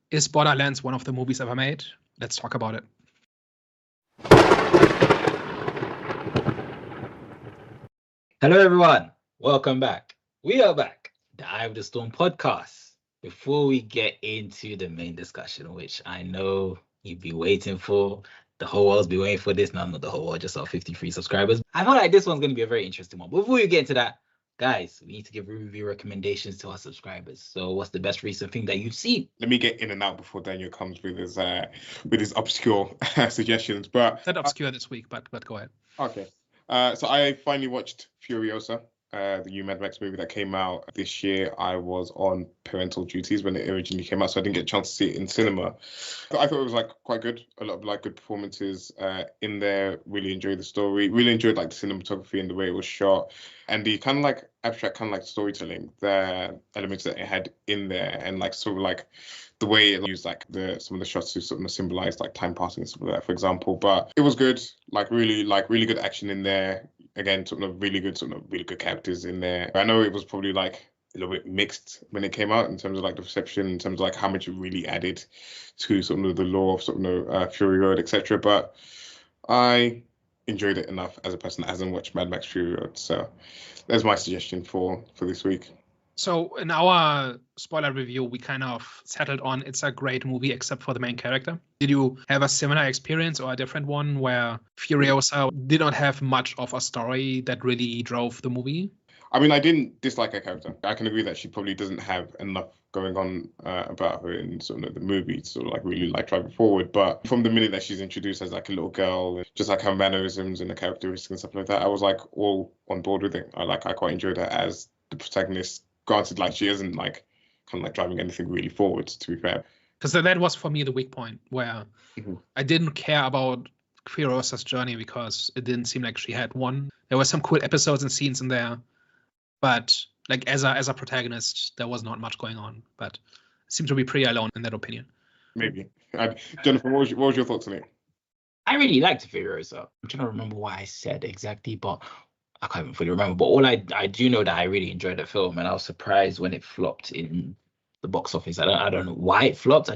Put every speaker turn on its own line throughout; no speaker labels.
Is Borderlands one of the movies ever made? Let's talk about it.
Hello, everyone. Welcome back. We are back. The Eye of the Storm podcast. Before we get into the main discussion, which I know you've been waiting for, the whole world's been waiting for this. No, not the whole world, just our 53 subscribers. I feel like this one's going to be a very interesting one. But before we get into that, guys, we need to give review recommendations to our subscribers. So what's the best recent thing that you've seen?
Let me get in and out before Daniel comes with his obscure suggestions. But
Not obscure this week, but go ahead.
Okay. So I finally watched Furiosa, the new Mad Max movie that came out this year. I was on parental duties when it originally came out, so I didn't get a chance to see it in cinema. But I thought it was like quite good. A lot of good performances in there. Really enjoyed the story. Really enjoyed the cinematography and the way it was shot, and the kind of abstract storytelling, the elements that it had in there, and the way it used some of the shots to sort of symbolize time passing and stuff like that, for example. But it was good, really good action in there. Again, really good characters in there. I know it was probably a little bit mixed when it came out in terms of the reception, in terms of how much it really added to the lore of Fury Road, etc. But I enjoyed it enough as a person that hasn't watched Mad Max Fury Road. So there's my suggestion for this week.
So in our spoiler review, we kind of settled on it's a great movie except for the main character. Did you have a similar experience or a different one where Furiosa did not have much of a story that really drove the movie?
I mean, I didn't dislike her character. I can agree that she probably doesn't have enough going on about her in the movie to really drive it forward. But from the minute that she's introduced as a little girl, just her mannerisms and the characteristics and stuff like that, I was all on board with it. I quite enjoyed her as the protagonist. Granted, she isn't driving anything really forward, to be fair.
Because that was for me the weak point, where I didn't care about Furiosa's journey because it didn't seem like she had one. There were some cool episodes and scenes in there, but as a protagonist, there was not much going on. But it seemed to be pretty alone in that opinion.
Maybe. Jennifer, what was your thoughts on it?
I really liked Furiosa. I'm trying to remember what I said exactly, but I can't even fully remember, but all I do know that I really enjoyed the film, and I was surprised when it flopped in the box office. I don't know why it flopped.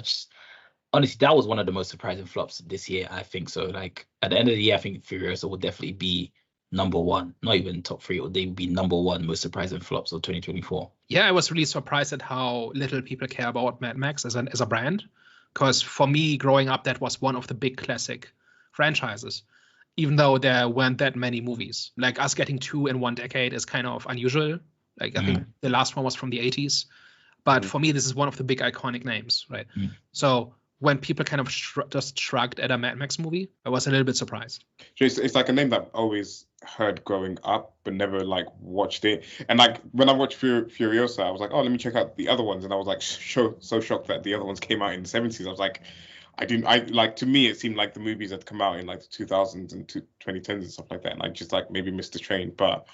Honestly, that was one of the most surprising flops this year. I think so. At the end of the year, I think Furiosa will definitely be number one, not even top three. They would be number one most surprising flops of 2024.
Yeah, I was really surprised at how little people care about Mad Max as a brand, because for me, growing up, that was one of the big classic franchises. Even though there weren't that many movies. Us getting 2 in one decade is kind of unusual. I think the last one was from the 80s. But for me, this is one of the big iconic names, right? So when people kind of just shrugged at a Mad Max movie, I was a little bit surprised.
It's a name that I've always heard growing up, but never watched it. And when I watched Furiosa, I was like, oh, let me check out the other ones. And I was so shocked that the other ones came out in the 70s. I was like, to me, it seemed like the movies had come out in the 2000s and 2010s and stuff like that. And I just maybe missed the train. But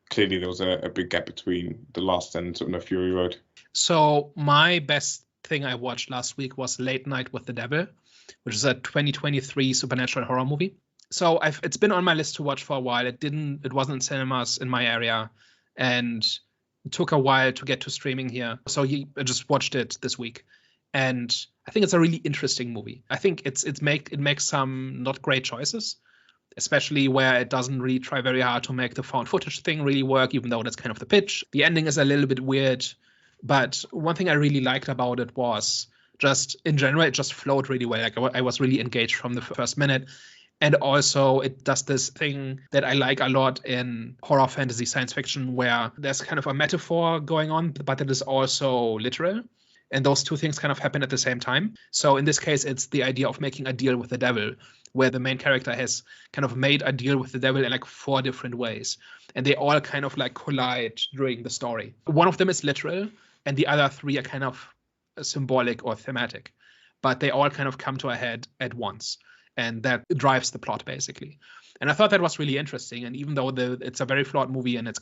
clearly there was a big gap between the last and Fury Road.
So my best thing I watched last week was Late Night with the Devil, which is a 2023 supernatural horror movie. So it's been on my list to watch for a while. It wasn't in cinemas in my area, and it took a while to get to streaming here. So I just watched it this week. And I think it's a really interesting movie. I think it makes some not great choices, especially where it doesn't really try very hard to make the found footage thing really work, even though that's kind of the pitch. The ending is a little bit weird. But one thing I really liked about it was just, in general, it just flowed really well. I was really engaged from the first minute. And also it does this thing that I like a lot in horror, fantasy, science fiction, where there's kind of a metaphor going on, but it is also literal. And those two things kind of happen at the same time. So in this case, it's the idea of making a deal with the devil, where the main character has kind of made a deal with the devil in 4 different ways. And they all kind of collide during the story. One of them is literal, and the other 3 are kind of symbolic or thematic. But they all kind of come to a head at once. And that drives the plot, basically. And I thought that was really interesting. And even though it's a very flawed movie and it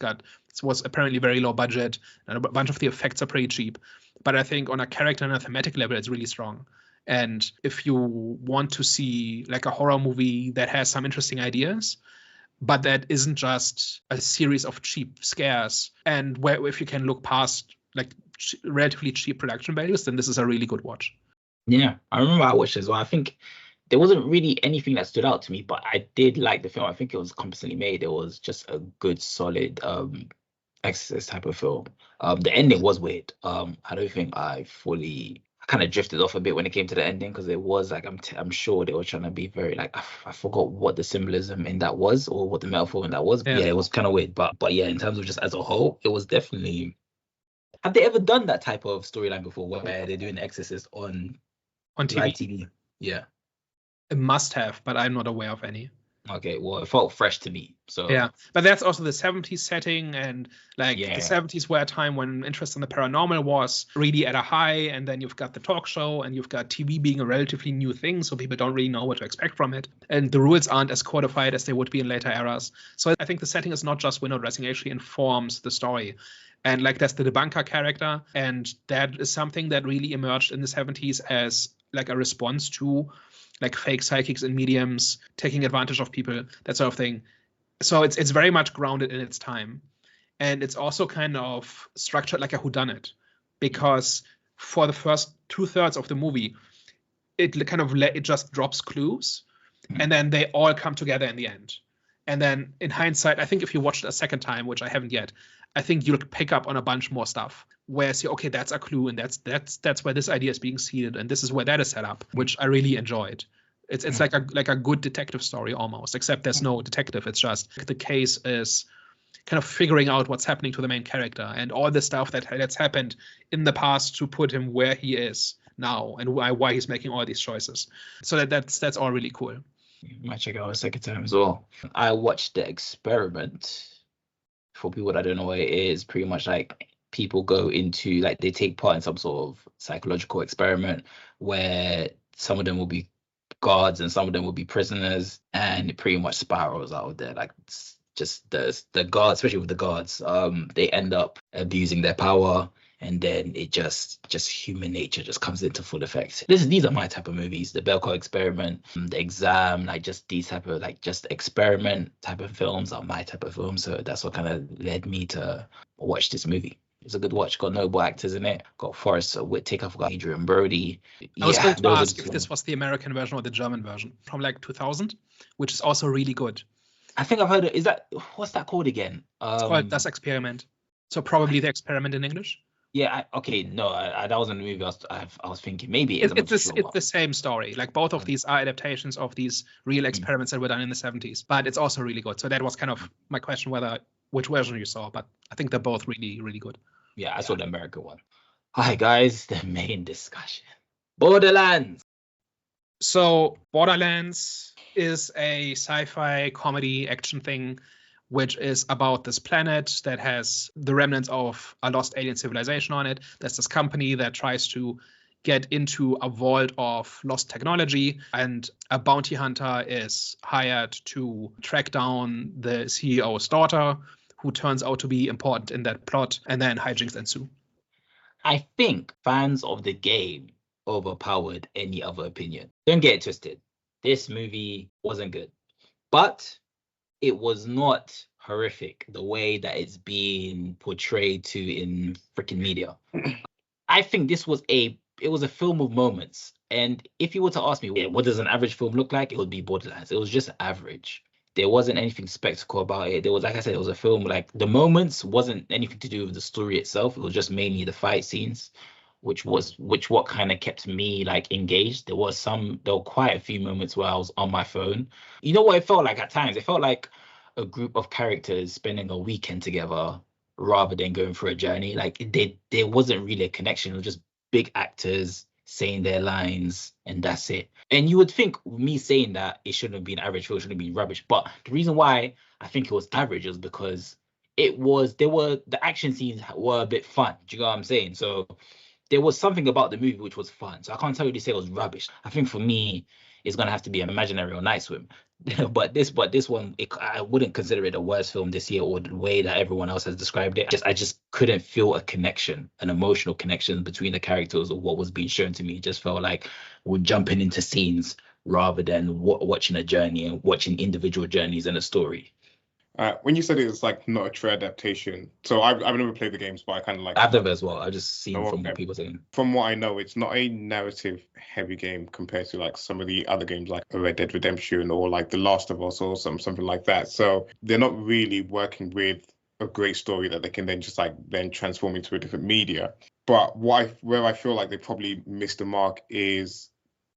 was apparently very low budget, and a bunch of the effects are pretty cheap, but I think on a character and a thematic level, it's really strong. And if you want to see a horror movie that has some interesting ideas, but that isn't just a series of cheap scares, and where if you can look past relatively cheap production values, then this is a really good watch.
Yeah, I remember I watched it as well. I think there wasn't really anything that stood out to me, but I did like the film. I think it was competently made. It was just a good, solid Exorcist type of film. The ending was weird. I don't think I kind of drifted off a bit when it came to the ending because it was like I'm sure they were trying to be very like I forgot what the symbolism in that was or what the metaphor in that was.
Yeah.
Yeah, it was kind of weird. But yeah, in terms of just as a whole, it was definitely. Have they ever done that type of storyline before where they're doing The Exorcist on live
TV.
TV? Yeah.
It must have, but I'm not aware of any.
Okay, well, it felt fresh to me. So
Yeah, but that's also the 70s setting, and like
Yeah.
the 70s were a time when interest in the paranormal was really at a high, and then you've got the talk show and you've got TV being a relatively new thing, so people don't really know what to expect from it, and the rules aren't as codified as they would be in later eras. So I think the setting is not just window dressing, it actually informs the story. And like there's the debunker character, and that is something that really emerged in the 70s as like a response to like fake psychics and mediums taking advantage of people, that sort of thing. So it's very much grounded in its time. And it's also kind of structured like a whodunit, because for the first 2/3 of the movie, it kind of it just drops clues, and then they all come together in the end. And then in hindsight, I think if you watch it a second time, which I haven't yet, I think you'll pick up on a bunch more stuff where you see, okay, that's a clue, and that's where this idea is being seeded, and this is where that is set up, which I really enjoyed. It's like a good detective story almost, except there's no detective. It's just the case is kind of figuring out what's happening to the main character and all the stuff that's happened in the past to put him where he is now and why he's making all these choices. So that's all really cool.
Might check out a second time as well. I watched The Experiment. For people that don't know what it is, pretty much like people go into like they take part in some sort of psychological experiment where some of them will be guards and some of them will be prisoners, and it pretty much spirals out of there. Like just the guards, especially with the guards, they end up abusing their power, and then it just human nature just comes into full effect. These are my type of movies. The Belko Experiment, The Exam, like just these type of like just experiment type of films are my type of films. So that's what kind of led me to watch this movie. It's a good watch. Got noble actors in it. Got Forrest Whitaker. Got Adrian Brody.
I was going to ask if this was the American version or the German version from like 2000, which is also really good.
I think I've heard it. Is that what's that called again?
It's called Das Experiment. So probably The Experiment in English.
Yeah. That wasn't the movie I was thinking. Maybe
it's the same story. Like both of these are adaptations of these real experiments that were done in the 70s, but it's also really good. So that was kind of my question, which version you saw, but I think they're both really, really good.
Yeah, I saw the American one. Hi guys, the main discussion. Borderlands.
So Borderlands is a sci-fi comedy action thing, which is about this planet that has the remnants of a lost alien civilization on it. There's this company that tries to get into a vault of lost technology, and a bounty hunter is hired to track down the CEO's daughter, who turns out to be important in that plot, and then hijinks ensue.
I think fans of the game overpowered any other opinion. Don't get it twisted. This movie wasn't good, but it was not horrific the way that it's being portrayed to in freaking media. I think this was a film of moments. And if you were to ask me, what does an average film look like? It would be Borderlands. It was just average. There wasn't anything spectacle about it. There was, like I said, it was a film, like the moments wasn't anything to do with the story itself. It was just mainly the fight scenes, which what kind of kept me like engaged. There were quite a few moments where I was on my phone. You know what it felt like at times? It felt like a group of characters spending a weekend together rather than going through a journey. Like there wasn't really a connection. It was just big actors saying their lines and that's it. And you would think me saying that it shouldn't have been average, it shouldn't have been rubbish. But the reason why I think it was average is because the action scenes were a bit fun. Do you know what I'm saying? So there was something about the movie which was fun. So I can't tell you to say it was rubbish. I think for me, it's gonna have to be an Imaginary or Night Swim. but this one, I wouldn't consider it a worst film this year or the way that everyone else has described it. I just couldn't feel a connection, an emotional connection between the characters or what was being shown to me. It just felt like we're jumping into scenes rather than watching a journey and watching individual journeys in a story.
When you said it's like not a true adaptation, so I've never played the games, but I kind of like.
I've never as well. I've just seen
Oh,
from
okay.
what people saying.
From what I know, it's not a narrative heavy game compared to like some of the other games like Red Dead Redemption or like The Last of Us or something like that. So they're not really working with a great story that they can then just like then transform into a different media. But where I feel like they probably missed the mark is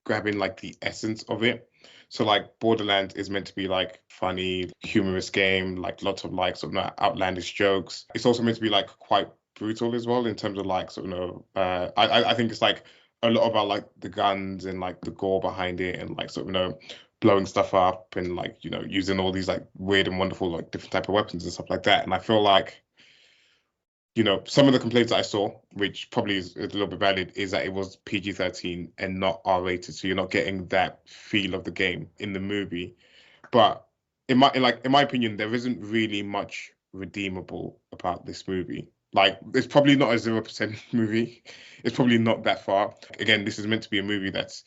grabbing like the essence of it. So like Borderlands is meant to be like funny, humorous game, like lots of like sort of outlandish jokes. It's also meant to be like quite brutal as well in terms of like sort of I think it's like a lot about like the guns and like the gore behind it and like sort of blowing stuff up and like using all these like weird and wonderful like different type of weapons and stuff like that. And I feel like some of the complaints that I saw, which probably is a little bit valid, is that it was PG-13 and not R-rated, so you're not getting that feel of the game in the movie. But in my opinion, there isn't really much redeemable about this movie. Like, it's probably not a 0% movie. It's probably not that far. Again, this is meant to be a movie that's,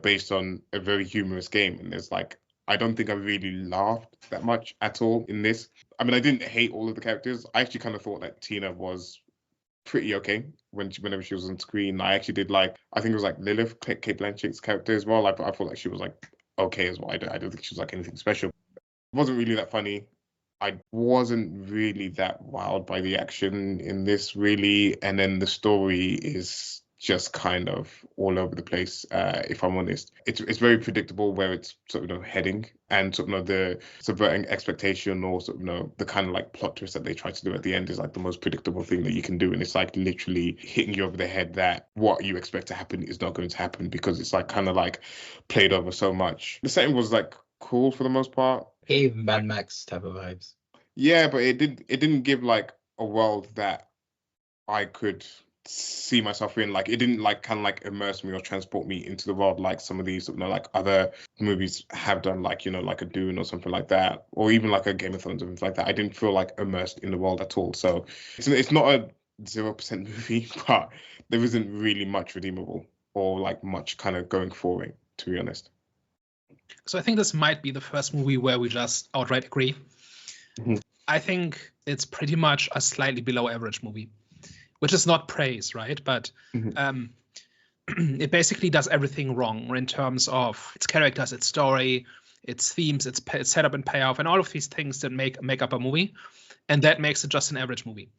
based on a very humorous game, and there's like, I don't think I really laughed that much at all in this. I mean, I didn't hate all of the characters. I actually kind of thought that Tina was pretty okay whenever she was on screen. I actually did like, I think it was like Lillith, Cate Blanchett's character as well. I thought like she was like okay as well. I don't think she was like anything special. It wasn't really that funny. I wasn't really that wowed by the action in this really. And then the story is just kind of all over the place, if I'm honest. It's very predictable where it's sort of heading, and sort of the subverting expectation or sort of the kind of like plot twist that they try to do at the end is like the most predictable thing that you can do, and it's like literally hitting you over the head that what you expect to happen is not going to happen because it's like kind of like played over so much. The setting was like cool for the most part.
Gave Mad Max type of vibes.
Yeah, but it didn't give like a world that I could see myself in. Like, it didn't like kind of like immerse me or transport me into the world like some of these like other movies have done, like like a Dune or something like that, or even like a Game of Thrones or something like that. I didn't feel like immersed in the world at all. So it's not a 0% movie, but there isn't really much redeemable or like much kind of going forward, to be honest.
So I think this might be the first movie where we just outright agree.
Mm-hmm.
I think it's pretty much a slightly below average movie, which is not praise, right? But it basically does everything wrong in terms of its characters, its story, its themes, its setup and payoff, and all of these things that make up a movie, and that makes it just an average movie,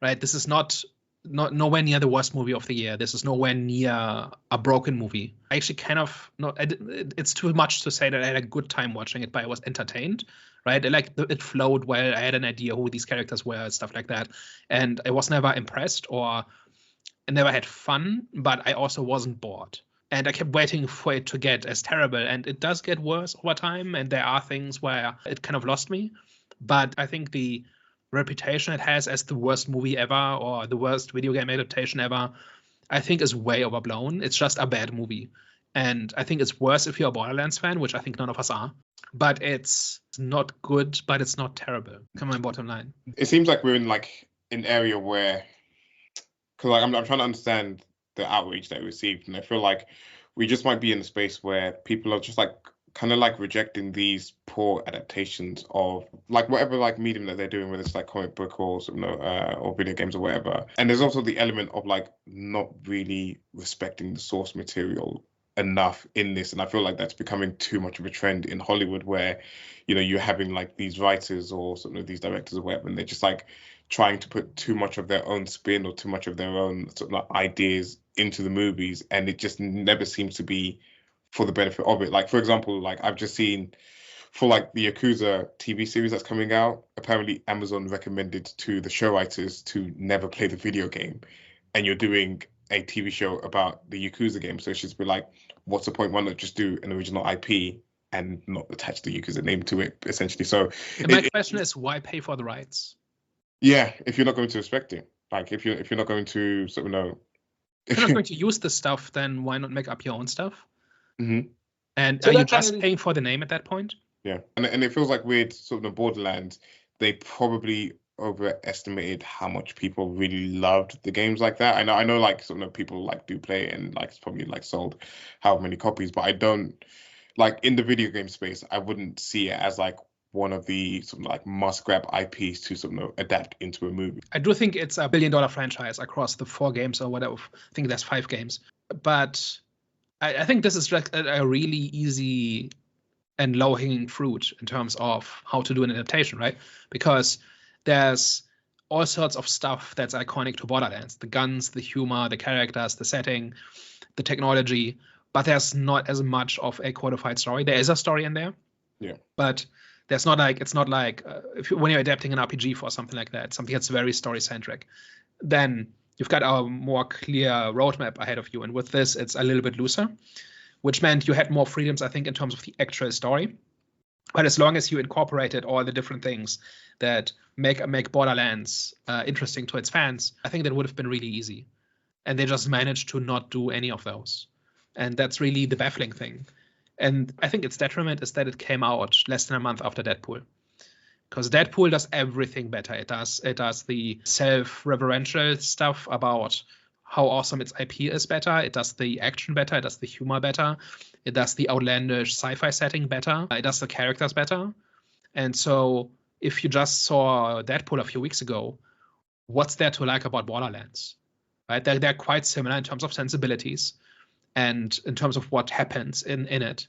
right? This is not nowhere near the worst movie of the year. This is nowhere near a broken movie. I actually kind of it's too much to say that I had a good time watching it, but I was entertained, right? It flowed well. I had an idea who these characters were and stuff like that, and I was never impressed or I never had fun, but I also wasn't bored. And I kept waiting for it to get as terrible, and it does get worse over time, and there are things where it kind of lost me. But I think the reputation it has as the worst movie ever or the worst video game adaptation ever, I think is way overblown. It's just a bad movie. And I think it's worse if you're a Borderlands fan, which I think none of us are. But it's not good, but it's not terrible. Come on, bottom line.
It seems like we're in like an area where, because like I'm trying to understand the outrage that we received, and I feel like we just might be in a space where people are just like kind of like rejecting these poor adaptations of like whatever like medium that they're doing, whether it's like comic book or or video games or whatever. And there's also the element of like not really respecting the source material enough in this, and I feel like that's becoming too much of a trend in Hollywood, where you're having like these writers or these directors or whatever, and they're just like trying to put too much of their own spin or too much of their own ideas into the movies, and it just never seems to be for the benefit of it. Like, for example, like I've just seen for like the Yakuza TV series that's coming out, apparently Amazon recommended to the show writers to never play the video game, and you're doing a TV show about the Yakuza game. So it's just be like, what's the point? Why not just do an original IP and not attach the Yakuza name to it, essentially? So
my question is, why pay for the rights?
Yeah, if you're not going to respect it, like if you're not going to
if you're not going to use the stuff, then why not make up your own stuff?
Mm-hmm.
And so are you just paying for the name at that point?
Yeah, and it feels like with Borderlands, they probably overestimated how much people really loved the games like that. I know like people like do play it and like it's probably like sold how many copies, but I don't like in the video game space. I wouldn't see it as like one of the sort of like must grab IPs to sort of adapt into a movie.
I do think it's $1 billion franchise across the 4 games or whatever. I think there's 5 games. But I think this is like a really easy and low-hanging fruit in terms of how to do an adaptation, right? Because there's all sorts of stuff that's iconic to Borderlands. The guns, the humor, the characters, the setting, the technology. But there's not as much of a codified story. There is a story in there.
Yeah.
But there's not like, it's not like when you're adapting an RPG for something like that, something that's very story-centric, then you've got a more clear roadmap ahead of you. And with this, it's a little bit looser, which meant you had more freedoms, I think, in terms of the actual story. But as long as you incorporated all the different things that make Borderlands interesting to its fans, I think that would have been really easy. And they just managed to not do any of those. And that's really the baffling thing. And I think its detriment is that it came out less than a month after Deadpool. Because Deadpool does everything better. It does the self-reverential stuff about how awesome its IP is better. It does the action better. It does the humor better. It does the outlandish sci-fi setting better. It does the characters better. And so if you just saw Deadpool a few weeks ago, what's there to like about Borderlands? Right? They're quite similar in terms of sensibilities and in terms of what happens in it.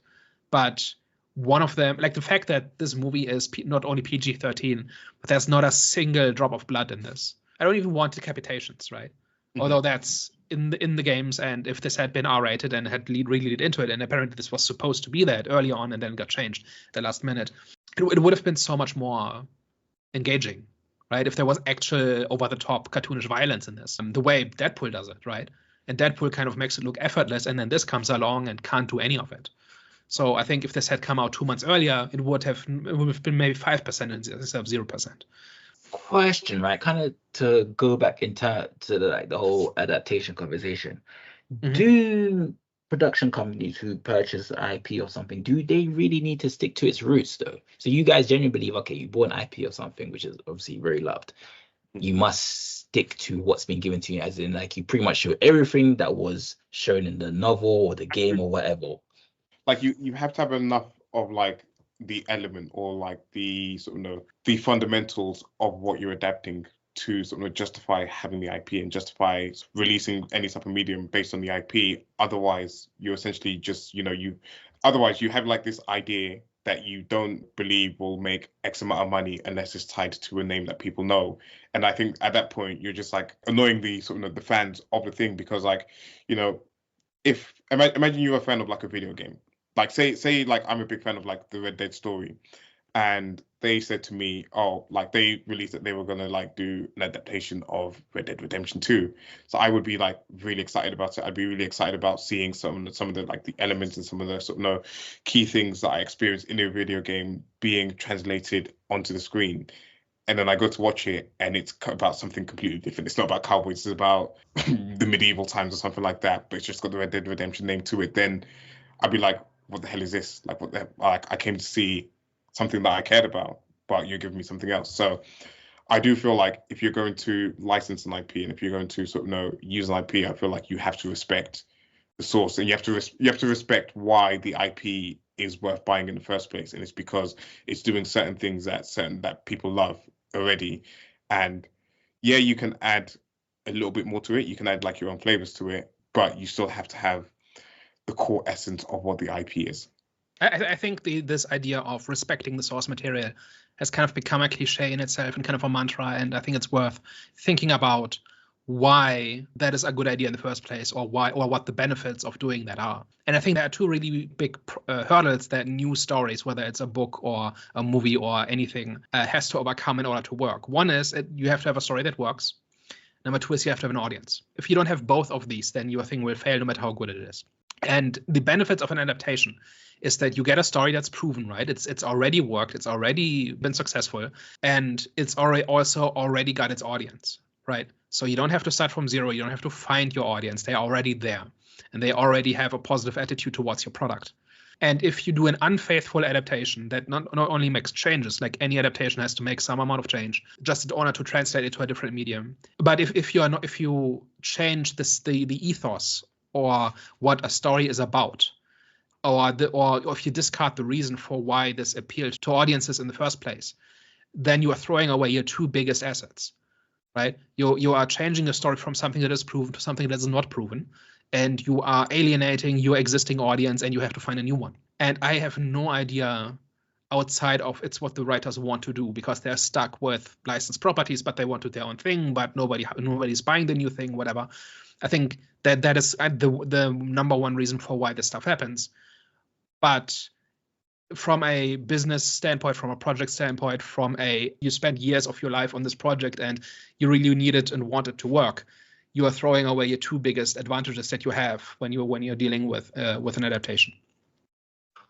But one of them, like the fact that this movie is not only PG-13, but there's not a single drop of blood in this. I don't even want decapitations, right? Mm-hmm. Although that's in the games, and if this had been R-rated and had really lead into it, and apparently this was supposed to be that early on and then got changed at the last minute, it would have been so much more engaging, right? If there was actual over-the-top cartoonish violence in this, the way Deadpool does it, right? And Deadpool kind of makes it look effortless, and then this comes along and can't do any of it. So I think if this had come out 2 months earlier, it would have been maybe 5% instead of 0%.
Question, right? Kind of to go back into the whole adaptation conversation. Mm-hmm. Do production companies who purchase IP or something, do they really need to stick to its roots though? So you guys genuinely believe, okay, you bought an IP or something, which is obviously very loved. You must stick to what's been given to you, as in like you pretty much show everything that was shown in the novel or the game or whatever.
Like you have to have enough of like the element or like the sort of the fundamentals of what you're adapting to sort of justify having the IP and justify releasing any type of medium based on the IP. Otherwise, you essentially just otherwise you have like this idea that you don't believe will make X amount of money unless it's tied to a name that people know. And I think at that point you're just like annoying the sort of the fans of the thing, because like, if imagine you're a fan of like a video game. Like say like I'm a big fan of like the Red Dead story, and they said to me, oh, like they released that they were gonna like do an adaptation of Red Dead Redemption 2. So I would be like really excited about it. I'd be really excited about seeing some of the like the elements and some of the sort of key things that I experienced in a video game being translated onto the screen. And then I go to watch it and it's about something completely different. It's not about cowboys, it's about the medieval times or something like that, but it's just got the Red Dead Redemption name to it. Then I'd be like, what the hell is this? Like, what the like? I came to see something that I cared about, but you're giving me something else. So I do feel like if you're going to license an IP and if you're going to sort of use an IP, I feel like you have to respect the source, and you have to respect why the IP is worth buying in the first place, and it's because it's doing certain things that people love already. And yeah, you can add a little bit more to it. You can add like your own flavors to it, but you still have to have the core essence of what the IP is.
I think this idea of respecting the source material has kind of become a cliche in itself and kind of a mantra, and I think it's worth thinking about why that is a good idea in the first place, or what the benefits of doing that are. And I think there are two really big hurdles that new stories, whether it's a book or a movie or anything, has to overcome in order to work. One is you have to have a story that works. Number two is you have to have an audience. If you don't have both of these, then your thing will fail no matter how good it is. And the benefits of an adaptation is that you get a story that's proven, right? It's already worked, it's already been successful, and it's already got its audience, right? So you don't have to start from zero, you don't have to find your audience. They're already there, and they already have a positive attitude towards your product. And if you do an unfaithful adaptation that not only makes changes, like any adaptation has to make some amount of change, just in order to translate it to a different medium. But if you change the ethos or what a story is about, or if you discard the reason for why this appealed to audiences in the first place, then you are throwing away your two biggest assets, right? You are changing a story from something that is proven to something that is not proven, and you are alienating your existing audience, and you have to find a new one. And I have no idea outside of it's what the writers want to do, because they're stuck with licensed properties, but they want to do their own thing, but nobody's buying the new thing, whatever. I think that is the number one reason for why this stuff happens. But from a business standpoint, from a project standpoint, you spent years of your life on this project and you really need it and want it to work, you are throwing away your two biggest advantages that you have when you're dealing with an adaptation.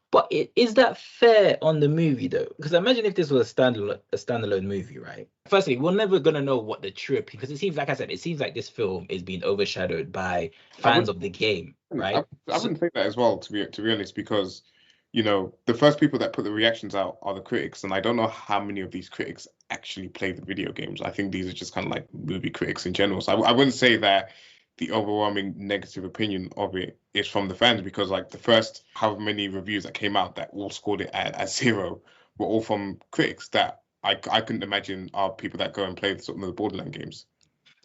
But is that fair on the movie though? Because imagine if this was a standalone movie, right? Firstly, we're never gonna know what the true, because it seems like this film is being overshadowed by fans of the game, right?
I wouldn't think that as well, to be honest, because the first people that put the reactions out are the critics, and I don't know how many of these critics actually play the video games. I think these are just kind of like movie critics in general. So I wouldn't say that the overwhelming negative opinion of it is from the fans, because like the first however many reviews that came out that all scored it at 0 were all from critics that I couldn't imagine are people that go and play some of the Borderlands games.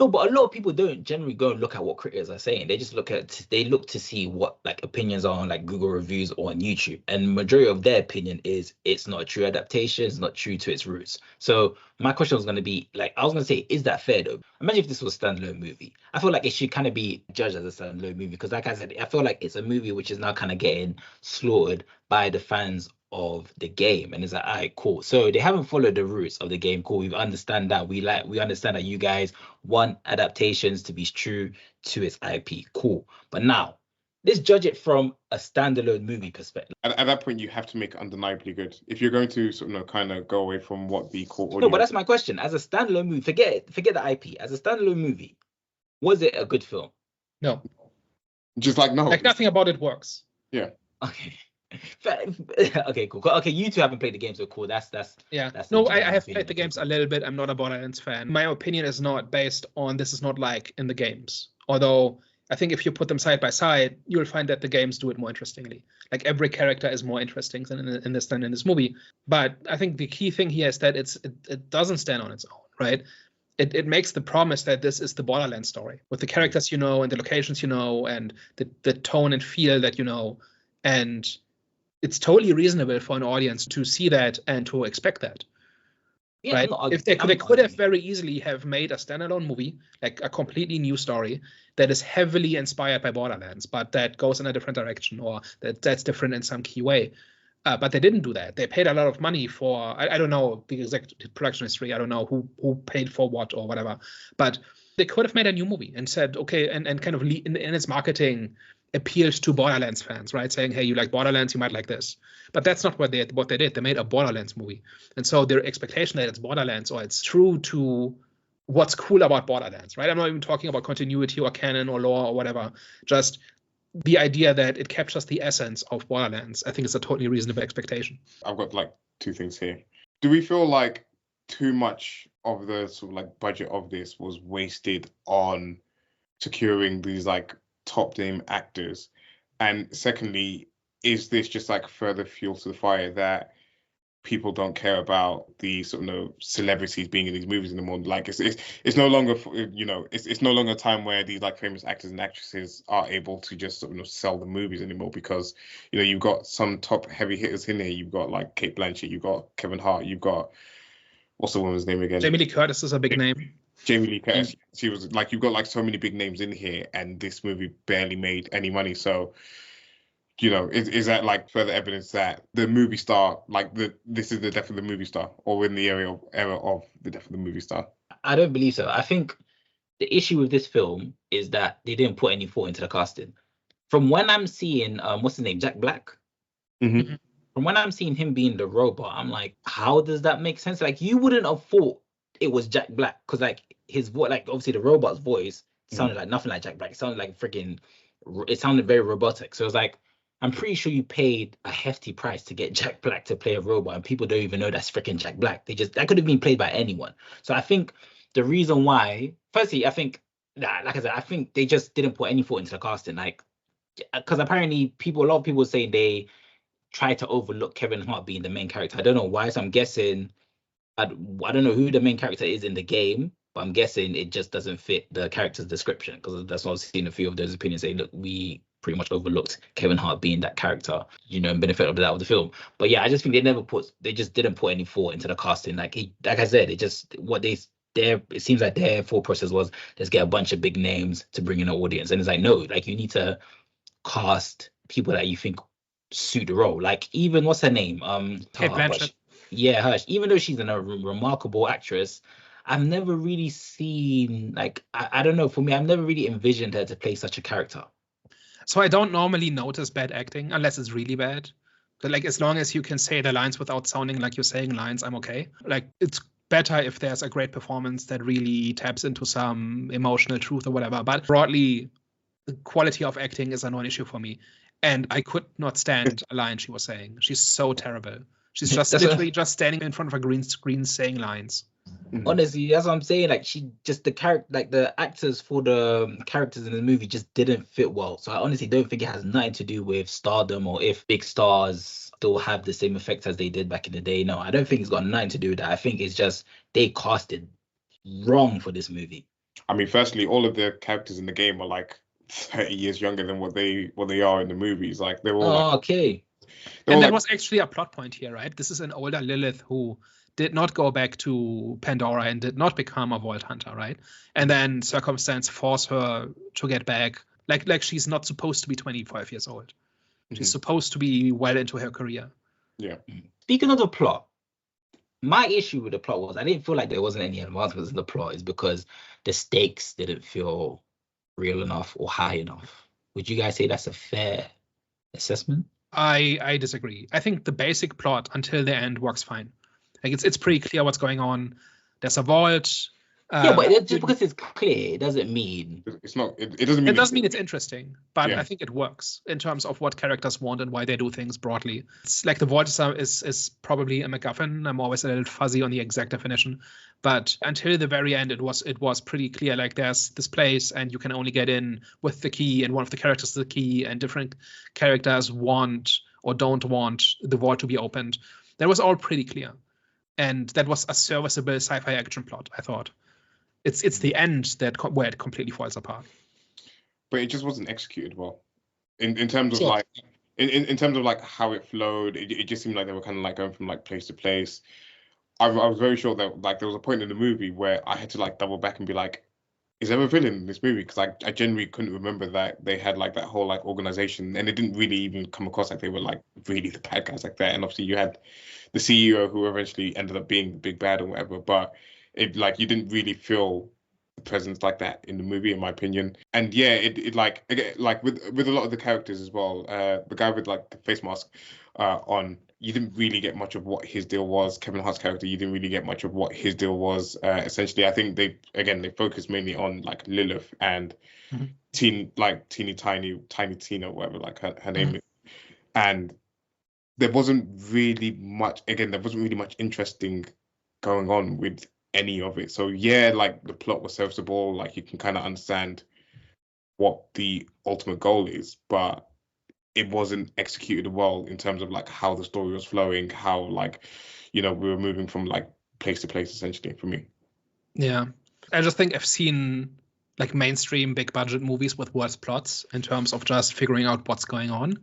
No, but a lot of people don't generally go and look at what critics are saying. They just look to see what like opinions are on like Google reviews or on YouTube. And majority of their opinion is it's not a true adaptation, it's not true to its roots. So my question was going to be like, I was going to say, is that fair though? Imagine if this was a standalone movie. I feel like it should kind of be judged as a standalone movie, because like I said, I feel like it's a movie which is now kind of getting slaughtered by the fans of the game, and it's like, all right, cool. So they haven't followed the roots of the game. Cool, we understand that. We understand that you guys want adaptations to be true to its IP. Cool, but now let's judge it from a standalone movie perspective.
At that point, you have to make it undeniably good. If you're going to sort of kind of go away from what the core audience...
No, but that's my question. As a standalone movie, forget the IP. As a standalone movie, was it a good film?
No.
Just like no.
Like nothing about it works.
Yeah.
Okay. Okay, cool. Okay, you two haven't played the game, so cool. That's
no, I have played the games a little bit. I'm not a Borderlands fan. My opinion is not based on this is not like in the games. Although I think if you put them side by side, you'll find that the games do it more interestingly. Like every character is more interesting than in this movie. But I think the key thing here is that it doesn't stand on its own, right? It makes the promise that this is the Borderlands story with the characters and the locations and the tone and feel that and it's totally reasonable for an audience to see that and to expect that. Yeah, right? If they could have very easily have made a standalone movie, like a completely new story that is heavily inspired by Borderlands, but that goes in a different direction, or that's different in some key way. But they didn't do that. They paid a lot of money for, I don't know the exact production history. I don't know who paid for what or whatever. But they could have made a new movie and said, okay, and kind of in its marketing appealed to Borderlands fans, right? Saying, hey, you like Borderlands, you might like this. But that's not what they did. They made a Borderlands movie. And so their expectation that it's Borderlands or it's true to what's cool about Borderlands, right? I'm not even talking about continuity or canon or lore or whatever. Just the idea that it captures the essence of Borderlands, I think is a totally reasonable expectation.
I've got like two things here. Do we feel like too much of the sort of like budget of this was wasted on securing these like top name actors? And secondly, is this just like further fuel to the fire that people don't care about the sort of celebrities being in these movies anymore? Like it's no longer it's no longer a time where these like famous actors and actresses are able to just sort of sell the movies anymore, because you've got some top heavy hitters in here. You've got like Cate Blanchett, you've got Kevin Hart, you've got, what's the woman's name again?
Jamie Lee Curtis is a big name.
Jamie Lee Curtis. She was like, you've got like so many big names in here, and this movie barely made any money. So, is that like further evidence that the movie star, like this is the death of the movie star, or we're in the era of the death of the movie star?
I don't believe so. I think the issue with this film is that they didn't put any thought into the casting. From when I'm seeing, what's his name, Jack Black.
Mm-hmm.
From when I'm seeing him being the robot, I'm like, how does that make sense? Like, you wouldn't have thought it was Jack Black, because like his voice, like obviously the robot's voice sounded like nothing like Jack Black. It sounded like it sounded very robotic. So it was like, I'm pretty sure you paid a hefty price to get Jack Black to play a robot, and people don't even know that's freaking Jack Black. That could have been played by anyone. So I think the reason why, firstly, I think they just didn't put any thought into the casting. Like, because apparently a lot of people say they try to overlook Kevin Hart being the main character. I don't know why, so I'm guessing I don't know who the main character is in the game, but I'm guessing it just doesn't fit the character's description, because that's what I've seen a few of those opinions say, look, we pretty much overlooked Kevin Hart being that character, and benefit of that of the film. But yeah, I just think they just didn't put any thought into the casting. Like I said, it seems like their thought process was, let's get a bunch of big names to bring in an audience. And it's like, no, like you need to cast people that you think suit the role. Like even, what's her name?
Cate Blanchett.
Yeah, her. Even though she's a remarkable actress, I've never really seen, like, I don't know, for me, I've never really envisioned her to play such a character.
So I don't normally notice bad acting unless it's really bad. But like, as long as you can say the lines without sounding like you're saying lines, I'm okay. Like, it's better if there's a great performance that really taps into some emotional truth or whatever. But broadly, the quality of acting is a non-issue for me. And I could not stand a line she was saying. She's so terrible. She's just literally just standing in front of a green screen saying lines.
Honestly, that's what I'm saying. Like, she just, the actors for the characters in the movie just didn't fit well. So I honestly don't think it has nothing to do with stardom, or if big stars still have the same effect as they did back in the day. No, I don't think it's got nothing to do with that. I think it's just they casted wrong for this movie.
I mean, firstly, all of the characters in the game are like 30 years younger than what they are in the movies. Like, they're all
okay.
And that was actually a plot point here, right? This is an older Lillith who did not go back to Pandora and did not become a Vault Hunter, right? And then circumstance forced her to get back. Like she's not supposed to be 25 years old. Mm-hmm. She's supposed to be well into her career.
Yeah.
Speaking of the plot, my issue with the plot was I didn't feel like there wasn't any advancements in the plot, is because the stakes didn't feel real enough or high enough. Would you guys say that's a fair assessment?
I disagree. I think the basic plot until the end works fine. Like, it's pretty clear what's going on. There's a vault.
Yeah, but just because it's clear, it doesn't mean
it's not. It doesn't mean.
It doesn't mean it's interesting, but yeah. I think it works in terms of what characters want and why they do things broadly. It's like the vault is probably a MacGuffin. I'm always a little fuzzy on the exact definition, but until the very end, it was pretty clear. Like, there's this place, and you can only get in with the key, and one of the characters is the key, and different characters want or don't want the vault to be opened. That was all pretty clear, and that was a serviceable sci-fi action plot, I thought. It's the end where it completely falls apart.
But it just wasn't executed well. In terms of like in terms of like how it flowed, it just seemed like they were kind of like going from like place to place. I was very sure that like there was a point in the movie where I had to like double back and be like, is there a villain in this movie? Because I genuinely couldn't remember that they had like that whole like organization, and it didn't really even come across like they were like really the bad guys like that. And obviously you had the CEO who eventually ended up being the big bad or whatever, but it like you didn't really feel the presence like that in the movie, in my opinion. And yeah, it like again, like with a lot of the characters as well, the guy with like the face mask on, you didn't really get much of what his deal was. Kevin Hart's character, you didn't really get much of what his deal was. Essentially, I think they focused mainly on like Lillith and teeny tiny Tina, whatever like her name is. And there wasn't really much interesting going on with any of it. So yeah, like the plot was serviceable, like you can kind of understand what the ultimate goal is, but it wasn't executed well in terms of like how the story was flowing, how like, we were moving from like place to place, essentially, for me.
Yeah, I just think I've seen like mainstream big budget movies with worse plots in terms of just figuring out what's going on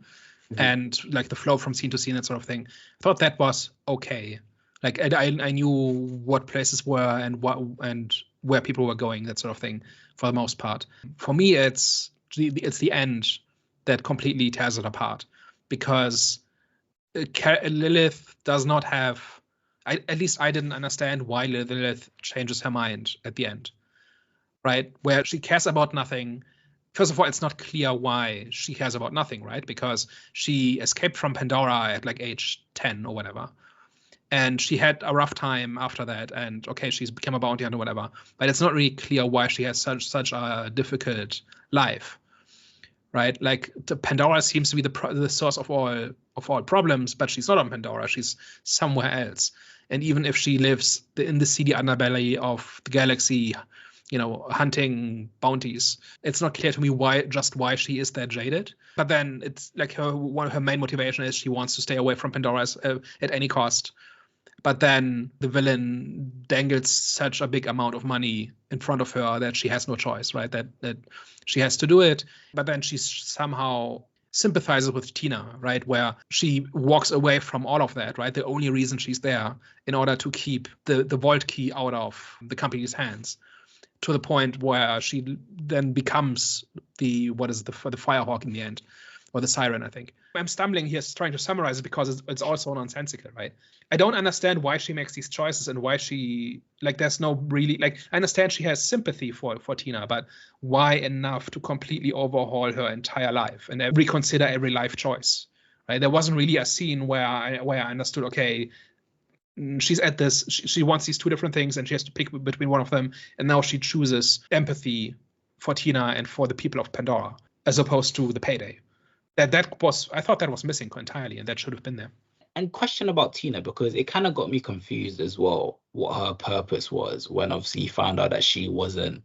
and like the flow from scene to scene, that sort of thing. I thought that was okay. Like I knew what places were and where people were going, that sort of thing, for the most part. For me, it's the end that completely tears it apart, because Lillith does not have. At least I didn't understand why Lillith changes her mind at the end, right? Where she cares about nothing. First of all, it's not clear why she cares about nothing, right? Because she escaped from Pandora at like age 10 or whatever. And she had a rough time after that, and okay, she's become a bounty hunter, whatever. But it's not really clear why she has such a difficult life, right? Like the Pandora seems to be the source of all problems, but she's not on Pandora; she's somewhere else. And even if she lives in the seedy underbelly of the galaxy, hunting bounties. It's not clear to me why she is that jaded. But then it's like one of her main motivation is she wants to stay away from Pandora at any cost. But then the villain dangles such a big amount of money in front of her that she has no choice, right? That she has to do it. But then she somehow sympathizes with Tina, right? Where she walks away from all of that, right? The only reason she's there in order to keep the vault key out of the company's hands, to the point where she then becomes the Firehawk in the end, or the Siren, I think. I'm stumbling here trying to summarize it because it's also nonsensical, right? I don't understand why she makes these choices and why she, there's no really, I understand she has sympathy for Tina, but why enough to completely overhaul her entire life and reconsider every life choice, right? There wasn't really a scene where I understood, okay, she's at this, she wants these two different things and she has to pick between one of them, and now she chooses empathy for Tina and for the people of Pandora as opposed to the payday. I thought that was missing entirely, and that should have been there.
And question about Tina, because it kind of got me confused as well, what her purpose was when obviously you found out that she wasn't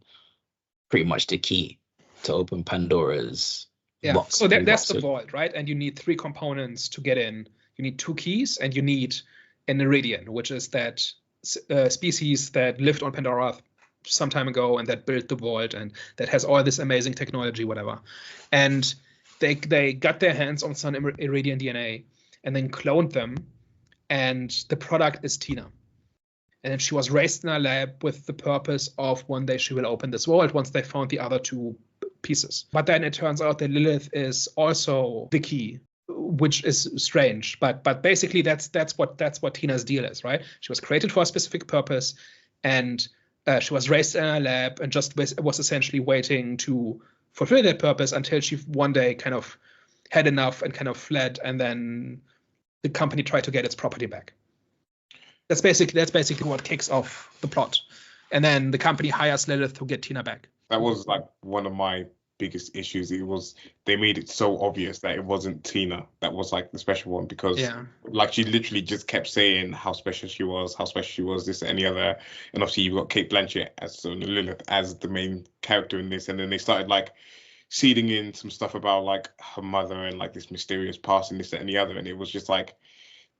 pretty much the key to open Pandora's box.
So that's the vault, right? And you need 3 components to get in. You need 2 keys, and you need an Iridian, which is that species that lived on Pandora some time ago and that built the vault and that has all this amazing technology, whatever. And they got their hands on some Iridian DNA and then cloned them, and the product is Tina. And then she was raised in a lab with the purpose of one day she will open this vault once they found the other 2 pieces. But then it turns out that Lillith is also the key, which is strange. But basically that's what Tina's deal is, right? She was created for a specific purpose, and she was raised in a lab and just was essentially waiting to fulfill that purpose until she one day kind of had enough and kind of fled, and then the company tried to get its property back. That's basically what kicks off the plot. And then the company hires Lillith to get Tina back.
That was one of my biggest issues. They made it so obvious that it wasn't Tina that was the special one, because she literally just kept saying how special she was, this and the other. And obviously you've got Cate Blanchett as Lillith as the main character in this, and then they started seeding in some stuff about her mother and this mysterious past and this and the other, and it was just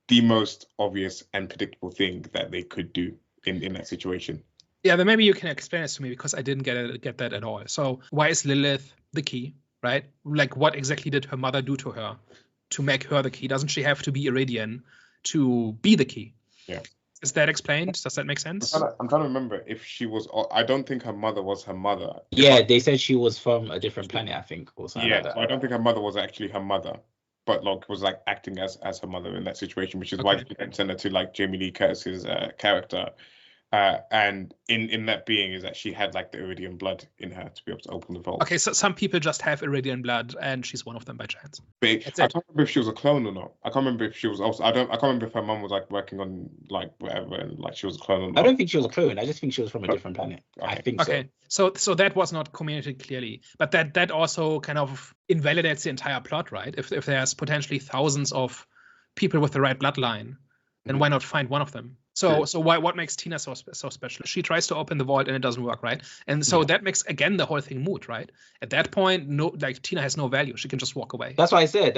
the most obvious and predictable thing that they could do in that situation.
Yeah, then maybe you can explain this to me, because I didn't get that at all. So why is Lillith the key, right? What exactly did her mother do to her to make her the key? Doesn't she have to be Iridian to be the key?
Yeah.
Is that explained? Does that make sense?
I'm trying to remember if she was. I don't think her mother was her mother.
Yeah, they said she was from a different planet, I think, or something like that.
So I don't think her mother was actually her mother, but was acting as her mother in that situation, which is why she then sent her to Jamie Lee Curtis's character. And in that being is that she had the Iridian blood in her to be able to open the vault.
Okay, so some people just have Iridian blood, and she's one of them by chance.
But I can't remember if she was a clone or not. I can't remember if she was also. I can't remember if her mum was working on whatever, and she was a clone or not.
I don't think she was a clone. I just think she was from a different planet. Okay. I think so.
Okay, so that was not communicated clearly, but that also kind of invalidates the entire plot, right? If there's potentially thousands of people with the right bloodline, then why not find one of them? So what makes Tina so special? She tries to open the vault and it doesn't work, right? And so that makes again the whole thing moot, right? At that point, Tina has no value. She can just walk away.
That's why I said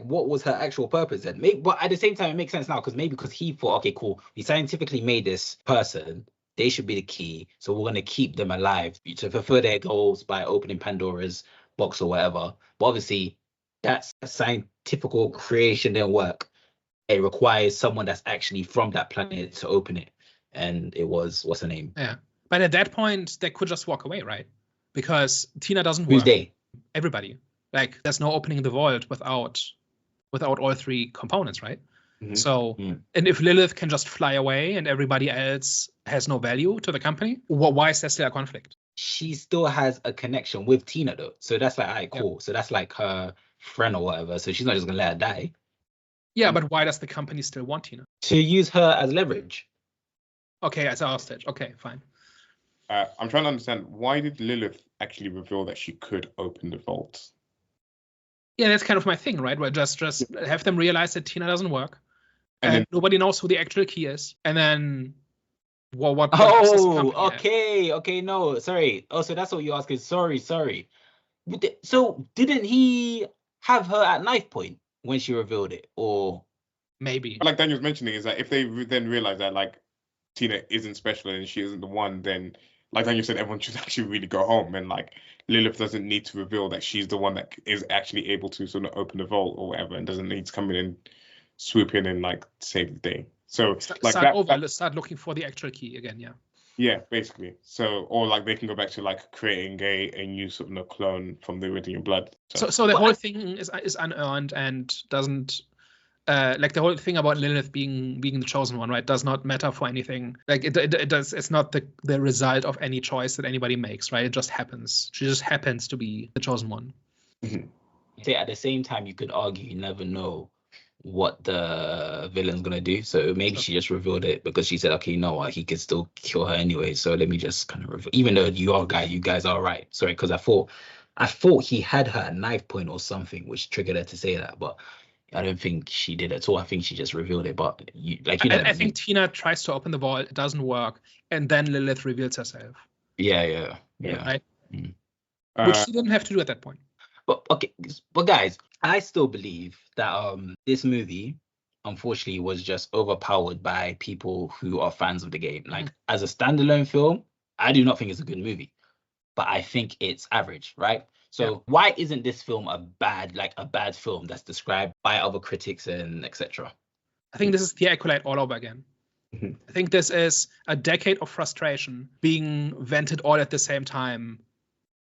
what was her actual purpose then? But at the same time, it makes sense now because he thought, okay, cool, we scientifically made this person. They should be the key, so we're gonna keep them alive to fulfill their goals by opening Pandora's box or whatever. But obviously, that's a scientific creation didn't work. It requires someone that's actually from that planet to open it. And it was, what's her name?
Yeah. But at that point, they could just walk away, right? Because Tina doesn't work.
Who's they?
Everybody. There's no opening the vault without all 3 components, right? Mm-hmm. So, and if Lillith can just fly away and everybody else has no value to the company, why is there still a conflict?
She still has a connection with Tina, though. So that's all right, cool. Yeah. So that's her friend or whatever. So she's not just going to let her die.
Yeah, but why does the company still want Tina?
To use her as leverage.
Okay, as a hostage. Okay, fine.
I'm trying to understand, why did Lillith actually reveal that she could open the vault?
Yeah, that's kind of my thing, right? Where just have them realize that Tina doesn't work, and nobody knows who the actual key is, and then what does this company have?
Okay, no, sorry. Oh, so that's what you're asking. Sorry. So didn't he have her at knife point when she revealed it, or
Maybe.
Like Daniel's mentioning, is that if they then realize that like Tina isn't special and she isn't the one, then like Daniel said, everyone should actually really go home, and like Lillith doesn't need to reveal that she's the one that is actually able to sort of open the vault or whatever, and doesn't need to come in and swoop in and like save the day. So
Start looking for the actual key again.
Yeah, basically. So, or like they can go back to like creating a new sort of clone from the original blood.
So the whole thing is unearned and doesn't. Like the whole thing about Lilith being the chosen one, right, does not matter for anything. Like it does. It's not the result of any choice that anybody makes, right? It just happens. She just happens to be the chosen one.
Mm-hmm. At the same time, you could argue you never know what the villain's gonna do. So maybe she just revealed it because she said, okay, you know what, he could still kill her anyway. So let me just kind of reveal, even though you guys are right. Sorry, because I thought he had her at knife point or something, which triggered her to say that, but I don't think she did at all. I think she just revealed it. But I
think Tina tries to open the vault, it doesn't work, and then Lilith reveals herself.
Yeah.
Right. Which she didn't have to do at that point.
But guys, I still believe that this movie, unfortunately, was just overpowered by people who are fans of the game. Like as a standalone film, I do not think it's a good movie, but I think it's average, right? So why isn't this film a bad film that's described by other critics and etc.?
I think this is the Acolyte all over again. I think this is a decade of frustration being vented all at the same time,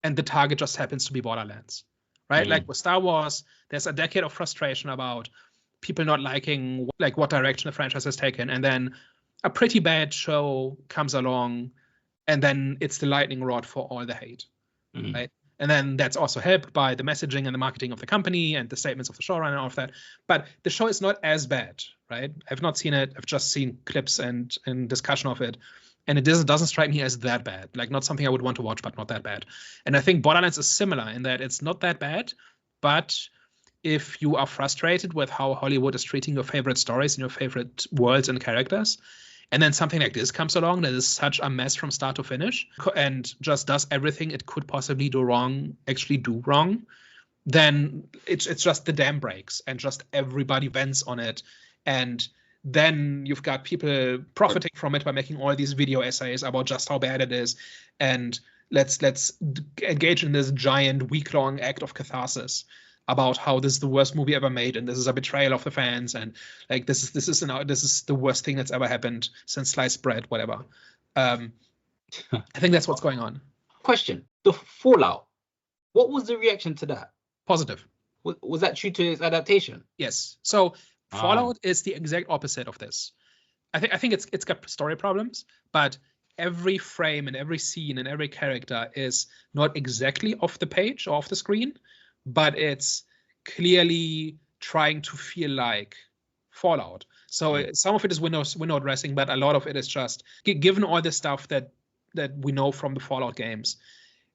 and the target just happens to be Borderlands, right? Like with Star Wars, there's a decade of frustration about people not liking like what direction the franchise has taken, and then a pretty bad show comes along, and then it's the lightning rod for all the hate, right? And then that's also helped by the messaging and the marketing of the company and the statements of the showrunner and all of that. But the show is not as bad, right? I've not seen it. I've just seen clips and discussion of it. And it doesn't strike me as that bad. Like not something I would want to watch, but not that bad. And I think Borderlands is similar in that it's not that bad. But if you are frustrated with how Hollywood is treating your favorite stories and your favorite worlds and characters, and then something like this comes along that is such a mess from start to finish and just does everything it could possibly do wrong, then it's just the dam breaks and just everybody vents on it. And then you've got people profiting from it by making all these video essays about just how bad it is. And let's engage in this giant week-long act of catharsis about how this is the worst movie ever made and this is a betrayal of the fans and like this is the worst thing that's ever happened since sliced bread, whatever. I think that's what's going on.
Question: the Fallout. What was the reaction to that?
Positive.
Was that true to its adaptation?
Yes. So Fallout is the exact opposite of this. I think it's got story problems, but every frame and every scene and every character is not exactly off the page or off the screen, but it's clearly trying to feel like Fallout. So some of it is window dressing, but a lot of it is just given all the stuff that we know from the Fallout games.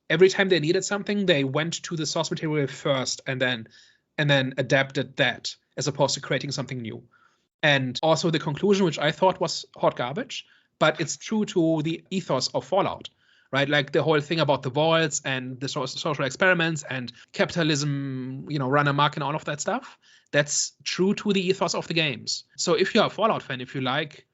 Every time they needed something, they went to the source material first and then adapted that as opposed to creating something new. And also the conclusion, which I thought was hot garbage, but it's true to the ethos of Fallout. Right, like the whole thing about the vaults and the social experiments and capitalism, run amok and all of that stuff. That's true to the ethos of the games. So if you're a Fallout fan, if you like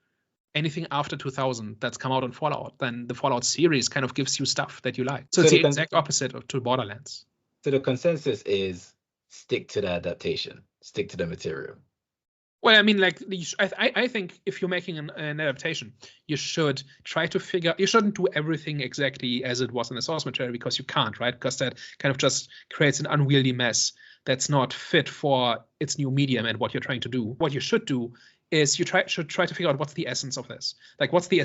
anything after 2000 that's come out on Fallout, then the Fallout series kind of gives you stuff that you like. So it's the exact opposite to Borderlands.
So the consensus is stick to the adaptation, stick to the material.
Well, I mean, like, I think if you're making an adaptation, you should try to you shouldn't do everything exactly as it was in the source material because you can't, right? Because that kind of just creates an unwieldy mess that's not fit for its new medium and what you're trying to do. What you should do is should try to figure out what's the essence of this. Like, what's the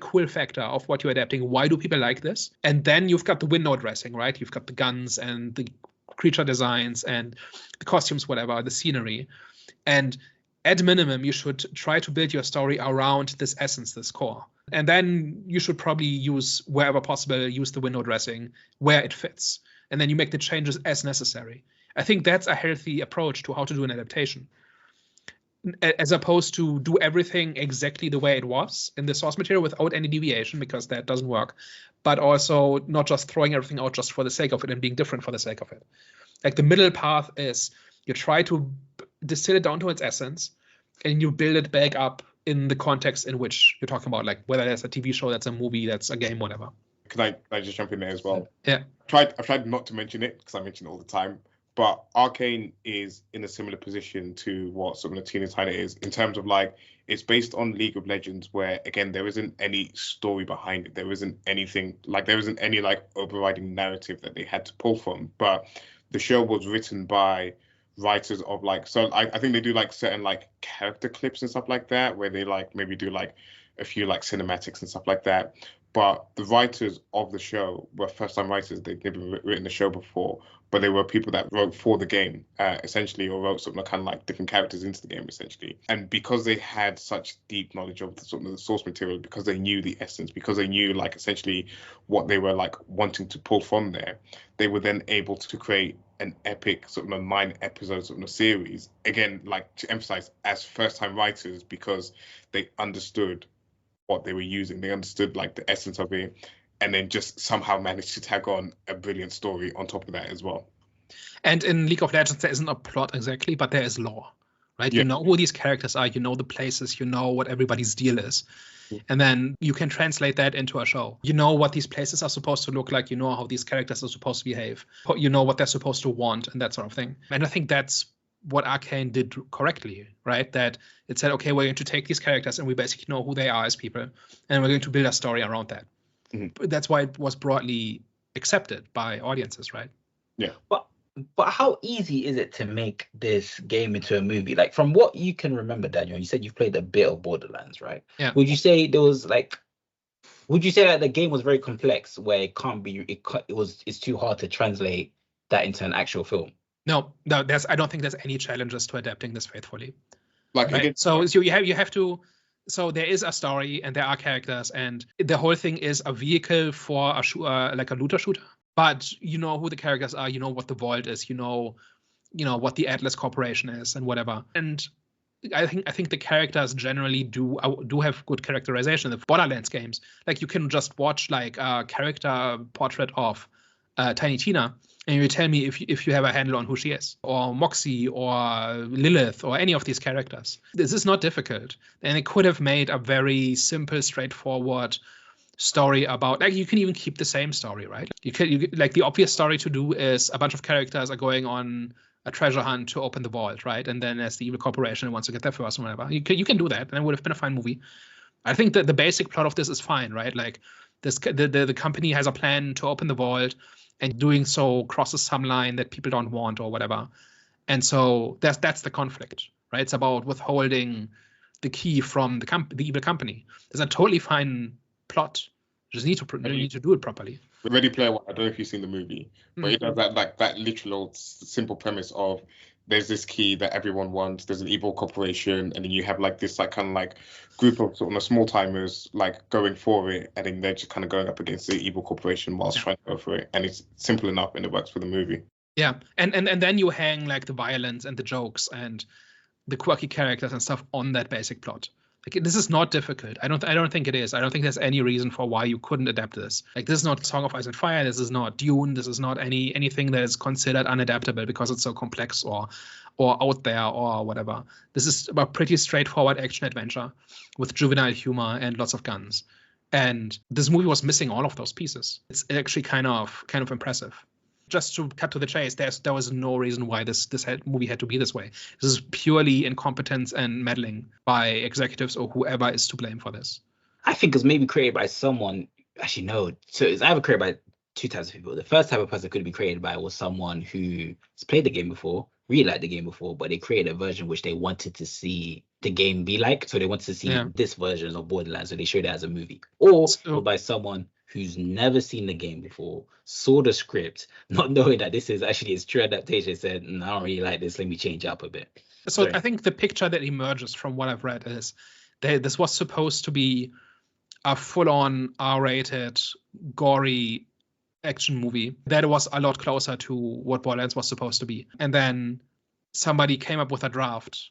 cool factor of what you're adapting? Why do people like this? And then you've got the window dressing, right? You've got the guns and the creature designs and the costumes, whatever, the scenery. And at minimum, you should try to build your story around this essence, this core. And then you should probably use, wherever possible, use the window dressing where it fits. And then you make the changes as necessary. I think that's a healthy approach to how to do an adaptation. as opposed to do everything exactly the way it was in the source material without any deviation, because that doesn't work, but also not just throwing everything out just for the sake of it and being different for the sake of it. Like the middle path is you try to distill it down to its essence and you build it back up in the context in which you're talking about, like whether that's a TV show, that's a movie, that's a game, whatever.
Can I just jump in there as well?
Yeah.
I've tried not to mention it because I mention it all the time, but Arcane is in a similar position to what sort of Tina Turner is in terms of like it's based on League of Legends, where again there isn't any story behind it. There isn't anything like there isn't any like overriding narrative that they had to pull from. But the show was written by writers of like, so I think they do like certain like character clips and stuff like that, where they like maybe do like a few like cinematics and stuff like that. But the writers of the show were first-time writers. They'd never written the show before, but they were people that wrote for the game, essentially, or wrote sort of kind of like different characters into the game, essentially. And because they had such deep knowledge of the sort of the source material, because they knew the essence, because they knew like essentially what they were like wanting to pull from there, they were then able to create an epic sort of 9 episodes of a series. Again, like to emphasize, as first-time writers, because they understood what they were using. They understood like the essence of it, and then just somehow managed to tag on a brilliant story on top of that as well.
And in League of Legends, there isn't a plot exactly, but there is lore, right?
Yeah.
You know who these characters are, you know the places, you know what everybody's deal is. And then you can translate that into a show. You know what these places are supposed to look like, you know how these characters are supposed to behave, you know what they're supposed to want, and that sort of thing. And I think that's what Arcane did correctly, right? That it said, okay, we're going to take these characters and we basically know who they are as people, and we're going to build a story around that. That's why it was broadly accepted by audiences, right?
Yeah.
But how easy is it to make this game into a movie? Like from what you can remember, Daniel, you said you've played a bit of Borderlands, right?
Yeah.
Would you say that the game was very complex, where it's too hard to translate that into an actual film?
No, I don't think there's any challenges to adapting this faithfully.
Like
right?
again,
So you have to. So there is a story and there are characters, and the whole thing is a vehicle for like a looter shooter. But you know who the characters are, you know what the Vault is, you know what the Atlas Corporation is, and whatever. And I think the characters generally do have good characterization. The Borderlands games, like you can just watch like a character portrait of Tiny Tina, and you tell me if you have a handle on who she is, or Moxie, or Lillith, or any of these characters. This is not difficult, and it could have made a very simple, straightforward story about, like, you can even keep the same story, right? You like the obvious story to do is a bunch of characters are going on a treasure hunt to open the vault, right? And then there's the evil corporation who wants to get there first or whatever. You can do that, and it would have been a fine movie. I think that the basic plot of this is fine, right? Like the company has a plan to open the vault, and doing so crosses some line that people don't want or whatever. And so that's the conflict, right? It's about withholding the key from the evil company. There's a totally fine plot. You just need to do it properly.
Ready Player One, I don't know if you've seen the movie, but it does that literal simple premise of there's this key that everyone wants, there's an evil corporation, and then you have like this like kind of like group of sort of small timers like going for it, and then they're just kind of going up against the evil corporation whilst trying to go for it. And it's simple enough and it works for the movie.
Yeah, and then you hang like the violence and the jokes and the quirky characters and stuff on that basic plot. Like, this is not difficult. I don't think it is. I don't think there's any reason for why you couldn't adapt this. Like, this is not Song of Ice and Fire. This is not Dune. This is not anything that is considered unadaptable because it's so complex or out there or whatever. This is a pretty straightforward action adventure with juvenile humor and lots of guns. And this movie was missing all of those pieces. It's actually kind of impressive. Just to cut to the chase, there was no reason why this movie had to be this way. This is purely incompetence and meddling by executives or whoever is to blame for this.
I think it's maybe created by someone. Actually, no. So it's either created by two types of people. The first type of person it could be created by was someone who's played the game before, really liked the game before, but they created a version which they wanted to see the game be like. So they wanted to see this version of Borderlands, so they showed it as a movie. Or by someone who's never seen the game before, saw the script, not knowing that this is actually its true adaptation, said, I don't really like this, let me change up a bit.
So I think the picture that emerges from what I've read is that this was supposed to be a full-on R-rated, gory action movie that was a lot closer to what Borderlands was supposed to be. And then somebody came up with a draft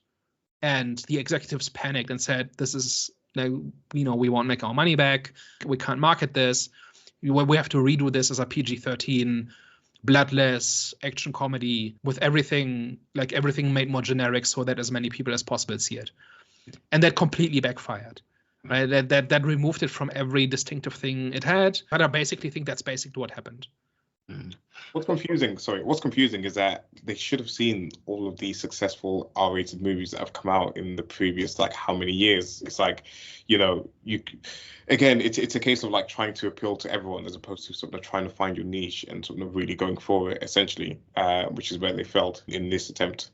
and the executives panicked and said, "This is we won't make our money back. We can't market this. We have to redo this as a PG-13." Bloodless action comedy with everything made more generic so that as many people as possible see it, and that completely backfired. Right, that removed it from every distinctive thing it had. But I basically think that's basically what happened.
What's confusing is that they should have seen all of these successful R-rated movies that have come out in the previous how many years. It's it's a case of trying to appeal to everyone as opposed to sort of trying to find your niche and sort of really going for it, essentially, which is where they failed in this attempt.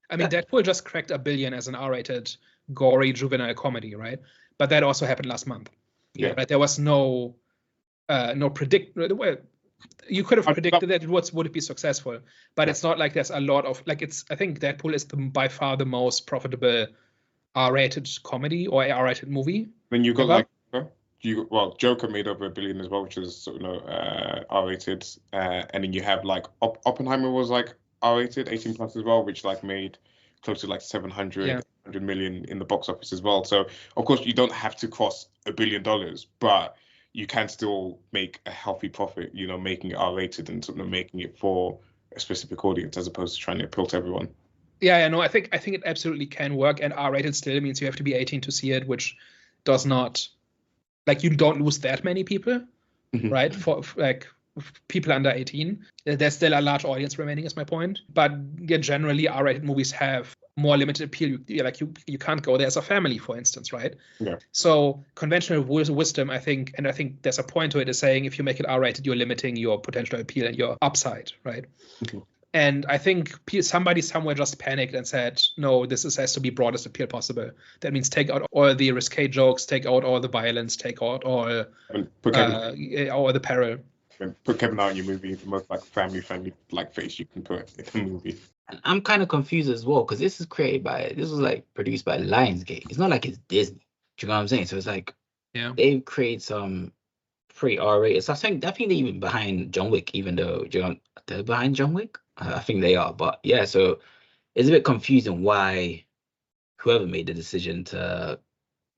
I mean, Deadpool just cracked $1 billion as an R-rated, gory juvenile comedy, right? But that also happened last month.
Yeah.
Right? There was no you could have predicted that it would be successful, but it's not like there's a lot of I think Deadpool is by far the most profitable R-rated comedy or R-rated movie.
Then you got Joker made over $1 billion as well, which is R-rated, and then you have Oppenheimer was R-rated, 18 plus as well, which made close to 700 million in the box office as well. So of course you don't have to cross $1 billion, but you can still make a healthy profit, making it R-rated and sort of making it for a specific audience as opposed to trying to appeal to everyone.
I think it absolutely can work, and R-rated still means you have to be 18 to see it, which does not you don't lose that many people, right? For people under 18, there's still a large audience remaining, is my point. But generally R-rated movies have more limited appeal. You can't go there as a family, for instance, right?
Yeah.
So conventional wisdom, I think there's a point to it, is saying if you make it R-rated, you're limiting your potential appeal and your upside, right?
Mm-hmm.
And I think somebody somewhere just panicked and said, no, has to be broadest appeal possible. That means take out all the risque jokes, take out all the violence, take out all the peril.
Put Kevin Hart in your movie, the most family-friendly face you can put in a movie.
And I'm kind of confused as well, because this was produced by Lionsgate. It's not like it's Disney. Do you know what I'm saying? So it's they've created some pretty R-rated. So I think they're even behind John Wick, even though they're behind John Wick. I think they are, but yeah. So it's a bit confusing why whoever made the decision to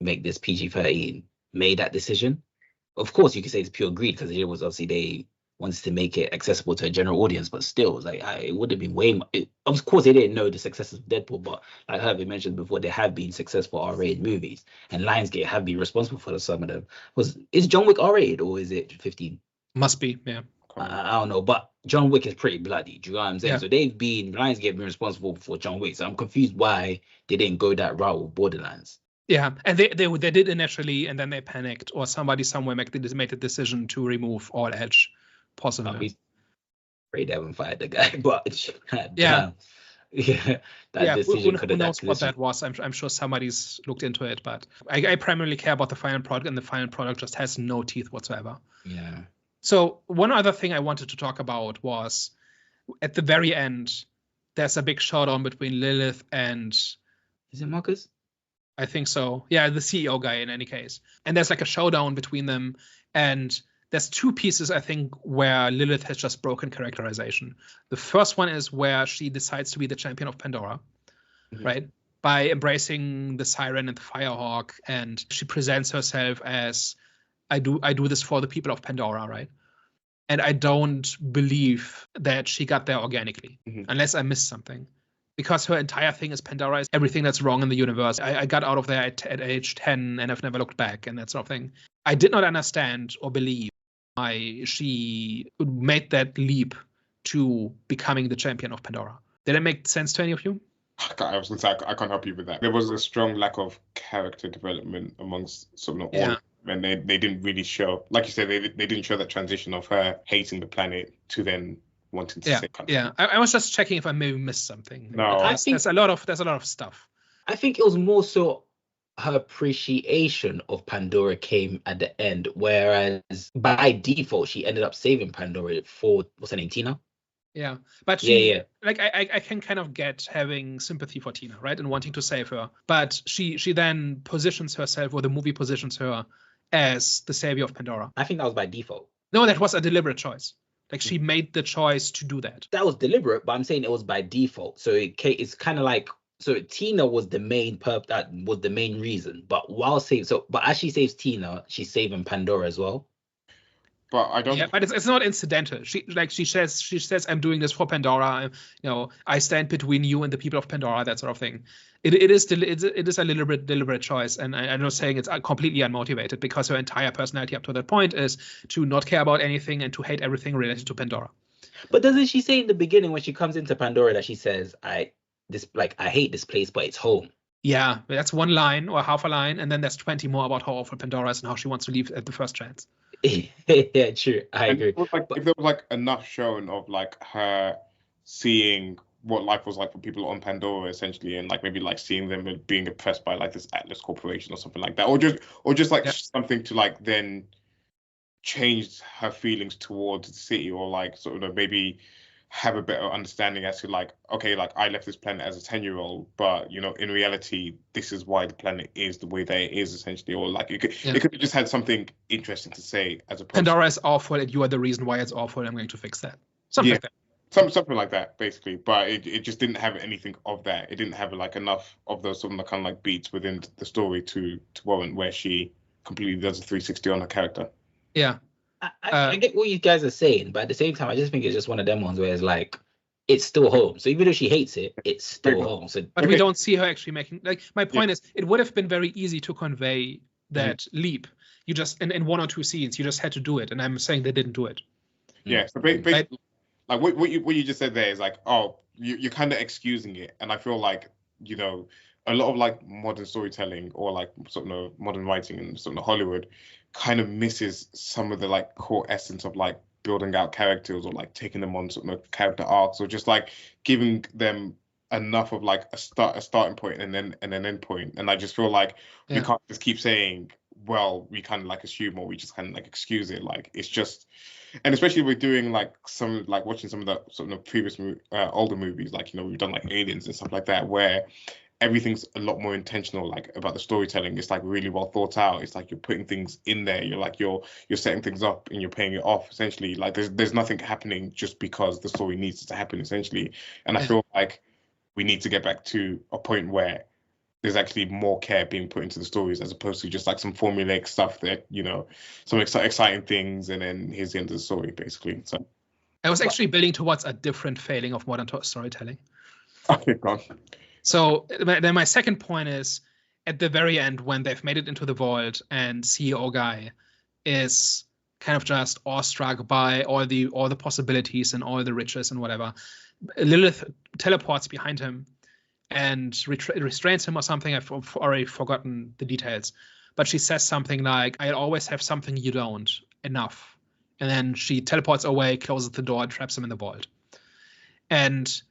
make this PG-13 made that decision. Of course, you could say it's pure greed, because it was obviously they wanted to make it accessible to a general audience, but still, it would have been way more. Of course, they didn't know the success of Deadpool, but like Herbie mentioned before, there have been successful R-rated movies, and Lionsgate have been responsible for some of them. Is John Wick R-rated or is it 15?
Must be, yeah.
I don't know, but John Wick is pretty bloody. Do you know what I'm saying?
Yeah.
So Lionsgate have been responsible for John Wick. So I'm confused why they didn't go that route with Borderlands.
Yeah, and they did initially, and then they panicked, or somebody somewhere made the decision to remove all edge possible.
Afraid they haven't fired the guy, but
that
decision
who knows what that was. I'm sure somebody's looked into it, but I primarily care about the final product, and the final product just has no teeth whatsoever.
Yeah.
So one other thing I wanted to talk about was at the very end, there's a big showdown between Lillith and...
Is it Marcus?
I think so. Yeah, the CEO guy in any case. And there's a showdown between them. And there's two pieces, I think, where Lillith has just broken characterization. The first one is where she decides to be the champion of Pandora, right? By embracing the siren and the firehawk. And she presents herself as, I do this for the people of Pandora, right? And I don't believe that she got there organically, unless I missed something. Because her entire thing is Pandora is everything that's wrong in the universe. I got out of there at age 10 and I've never looked back and that sort of thing. I did not understand or believe why she made that leap to becoming the champion of Pandora. Did it make sense to any of you?
I was going to say, I can't help you with that. There was a strong lack of character development amongst sort of all. And they didn't really show, like you said, they didn't show that transition of her hating the planet to then wanting to say.
I was just checking if I maybe missed something.
No,
there's a lot of stuff.
I think it was more so her appreciation of Pandora came at the end, whereas by default she ended up saving Pandora for what's her name, Tina.
Yeah, but she, I can kind of get having sympathy for Tina, right, and wanting to save her. But she then positions herself, or the movie positions her as the savior of Pandora.
I think that was by default.
No, that was a deliberate choice. She made the choice to do that.
That was deliberate, but I'm saying it was by default. So it's kind of like So Tina was the main that was the main reason. But but as she saves Tina, she's saving Pandora as well.
But I don't.
Yeah, but it's not incidental. She says I'm doing this for Pandora. I stand between you and the people of Pandora, that sort of thing. It is a deliberate choice, and I'm not saying it's completely unmotivated, because her entire personality up to that point is to not care about anything and to hate everything related to Pandora.
But doesn't she say in the beginning when she comes into Pandora that she says, I hate this place, but it's home?
Yeah, that's one line or half a line, and then there's 20 more about how awful Pandora is and how she wants to leave at the first chance.
Yeah, true. I agree.
If there was like enough shown of like her seeing what life was like for people on Pandora, essentially, and like maybe like seeing them being oppressed by like this Atlas Corporation or something like that, or just like something to like then change her feelings towards the city, or like sort of maybe have a better understanding as to like, okay, like I left this planet as a 10-year-old, but in reality, this is why the planet is the way that it is, essentially, or like it could have just had something interesting to say as opposed
Pandora is awful and you are the reason why it's awful. I'm going to fix that. Something like that.
Something like that, basically. But it just didn't have anything of that. It didn't have like enough of those sort of kind of like beats within the story to warrant where she completely does a 360 on her character.
Yeah.
I get what you guys are saying, but at the same time, I just think it's just one of them ones where it's like, it's still home. So even though she hates it, it's still home. So,
but we don't see her actually making, like, my point is, it would have been very easy to convey that leap. You just, in one or two scenes, you just had to do it. And I'm saying they didn't do it.
Yeah. So basically, like what you just said there is like, oh, you're kind of excusing it. And I feel like, a lot of like modern storytelling or like sort of modern writing and sort of Hollywood kind of misses some of the like core essence of like building out characters or like taking them on sort of character arcs, or just like giving them enough of like a starting point and then an end point. And I just feel like we can't just keep saying, well, we kind of like assume, or we just kind of like excuse it. Like it's just, and especially we're doing like some like watching some of the sort of previous older movies, like we've done like Aliens and stuff like that, where everything's a lot more intentional, like about the storytelling. It's like really well thought out. It's like you're putting things in there. You're like you're setting things up and you're paying it off, essentially. Like there's nothing happening just because the story needs to happen, essentially. And I feel like we need to get back to a point where there's actually more care being put into the stories, as opposed to just like some formulaic stuff that some exciting things and then here's the end of the story, basically. So
I was actually building towards a different failing of modern storytelling.
Okay, go on.
So then my second point is, at the very end, when they've made it into the vault and CEO guy is kind of just awestruck by all the possibilities and all the riches and whatever, Lillith teleports behind him and restrains him or something. I've already forgotten the details, but she says something like, "I always have something you don't, enough." And then she teleports away, closes the door, and traps him in the vault. And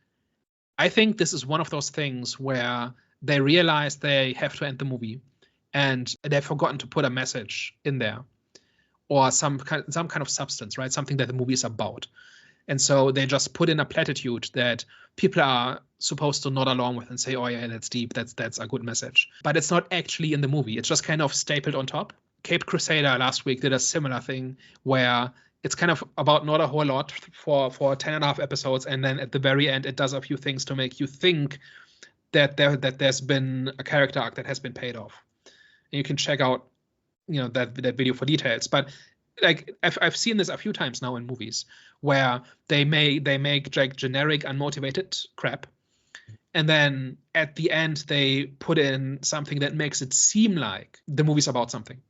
I think this is one of those things where they realize they have to end the movie and they've forgotten to put a message in there or some kind of substance, right? Something that the movie is about. And so they just put in a platitude that people are supposed to nod along with and say, oh yeah, that's deep, that's a good message. But it's not actually in the movie. It's just kind of stapled on top. Cape Crusader last week did a similar thing where it's kind of about not a whole lot for 10.5 episodes, and then at the very end it does a few things to make you think that there's been a character arc that has been paid off. And you can check out that video for details. But like I've seen this a few times now in movies where they make like generic unmotivated crap, and then at the end they put in something that makes it seem like the movie's about something,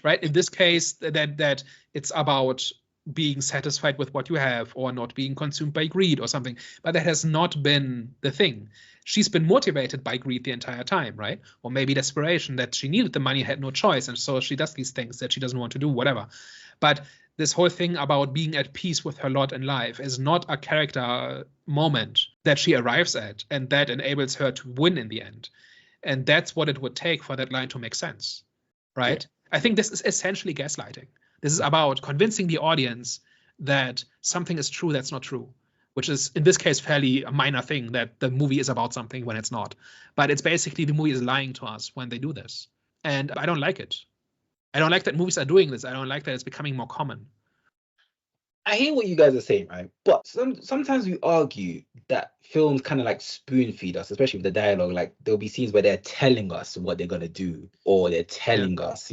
right? In this case, that it's about being satisfied with what you have or not being consumed by greed or something. But that has not been the thing. She's been motivated by greed the entire time, right? Or maybe desperation, that she needed the money, had no choice, and so she does these things that she doesn't want to do, whatever. But this whole thing about being at peace with her lot in life is not a character moment that she arrives at, and that enables her to win in the end. And that's what it would take for that line to make sense, right? Yeah. I think this is essentially gaslighting. This is about convincing the audience that something is true that's not true, which is, in this case, fairly a minor thing, that the movie is about something when it's not. But it's basically the movie is lying to us when they do this. And I don't like it. I don't like that movies are doing this. I don't like that it's becoming more common.
I hear what you guys are saying, right? But sometimes we argue that films kind of like spoon feed us, especially with the dialogue. Like there'll be scenes where they're telling us what they're gonna do, or they're telling us,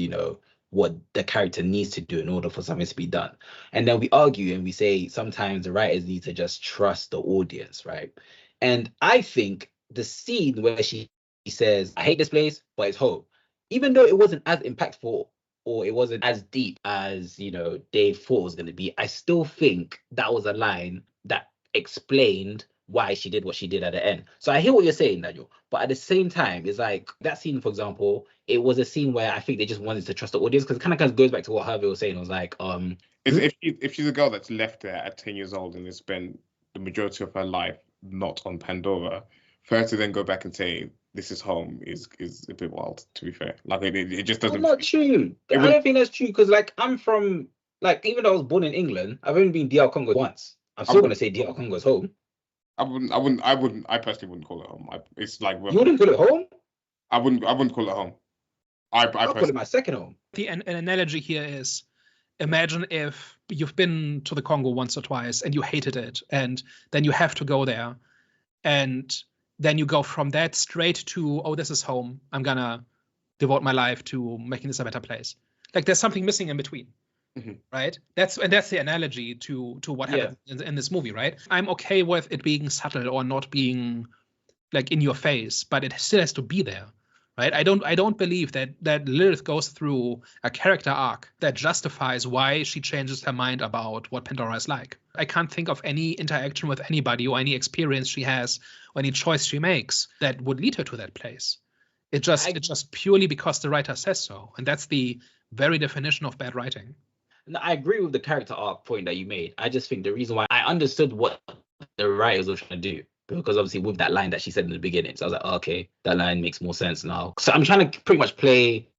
what the character needs to do in order for something to be done. And then we argue and we say sometimes the writers need to just trust the audience, right? And I think the scene where she says, "I hate this place, but it's home," even though it wasn't as impactful or it wasn't as deep as Dave thought it was going to be, I still think that was a line that explained why she did what she did at the end. So I hear what you're saying, Daniel, but at the same time, it's like that scene, for example, it was a scene where I think they just wanted to trust the audience, because it kind of goes back to what Harvey was saying. It was like,
if she's a girl that's left there at 10 years old and has spent the majority of her life not on Pandora, for her to then go back and say this is home is a bit wild, to be fair. Like it just doesn't.
Not true. I don't think that's true, because like I'm from, like, even though I was born in England, I've only been DR Congo once. I'm still gonna say DR Congo's home.
I personally wouldn't call it home. It's like,
you wouldn't call it home?
I wouldn't call it home. I
call it my second home.
An analogy here is, imagine if you've been to the Congo once or twice and you hated it, and then you have to go there, and then you go from that straight to, oh, this is home. I'm gonna devote my life to making this a better place. Like there's something missing in between. Right? That's the analogy to what happens in this movie, right? I'm okay with it being subtle or not being like in your face, but it still has to be there, right? I don't believe that Lilith goes through a character arc that justifies why she changes her mind about what Pandora is like. I can't think of any interaction with anybody or any experience she has or any choice she makes that would lead her to that place. It's just purely because the writer says so, and that's the very definition of bad writing.
No, I agree with the character arc point that you made. I just think the reason why I understood what the writers were trying to do, because obviously with that line that she said in the beginning, so I was like, oh, okay, that line makes more sense now. So I'm trying to pretty much play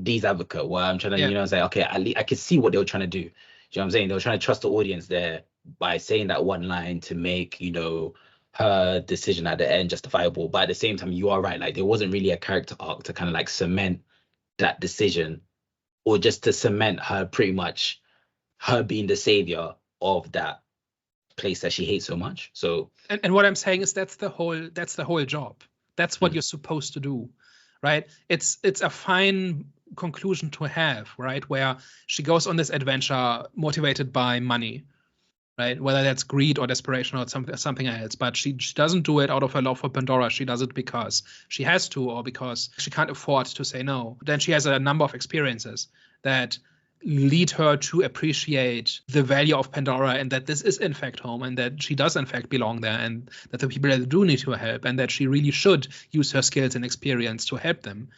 Dee's advocate, where I'm trying to, say, okay, I can see what they were trying to do. Do you know what I'm saying? They were trying to trust the audience there by saying that one line to make, her decision at the end justifiable. But at the same time, you are right. Like there wasn't really a character arc to kind of like cement that decision, or just to cement her pretty much her being the savior of that place that she hates so much. So
and what I'm saying is that's the whole job. That's what you're supposed to do, right? It's a fine conclusion to have, right? Where she goes on this adventure motivated by money, right? Whether that's greed or desperation or something else, but she doesn't do it out of her love for Pandora. She does it because she has to, or because she can't afford to say no. Then she has a number of experiences that lead her to appreciate the value of Pandora, and that this is in fact home, and that she does in fact belong there, and that the people that do need her help, and that she really should use her skills and experience to help them.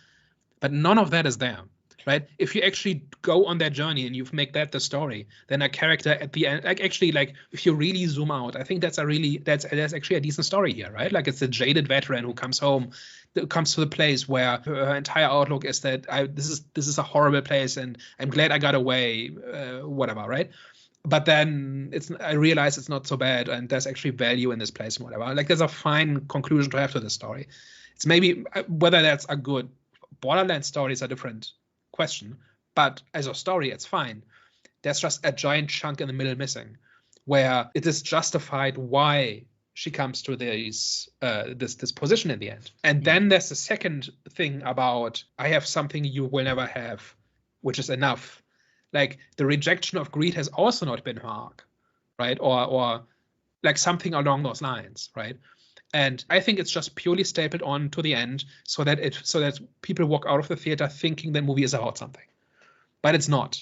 But none of that is there, right? If you actually go on that journey and you make that the story, then a character at the end, like if you really zoom out, I think that's actually a decent story here, right? Like it's a jaded veteran who comes home, comes to the place where her entire outlook is that this is a horrible place and I'm glad I got away, whatever, right? But then I realize it's not so bad and there's actually value in this place and whatever. Like there's a fine conclusion to have to this story. It's maybe whether that's a good Borderlands story is a different question, but as a story it's fine. There's just a giant chunk in the middle missing where it is justified why she comes to this position in the end. And then there's the second thing about I have something you will never have, which is enough. Like the rejection of greed has also not been her arc, right? Or like something along those lines, right? And I think it's just purely stapled on to the end so that people walk out of the theater thinking the movie is about something. But it's not,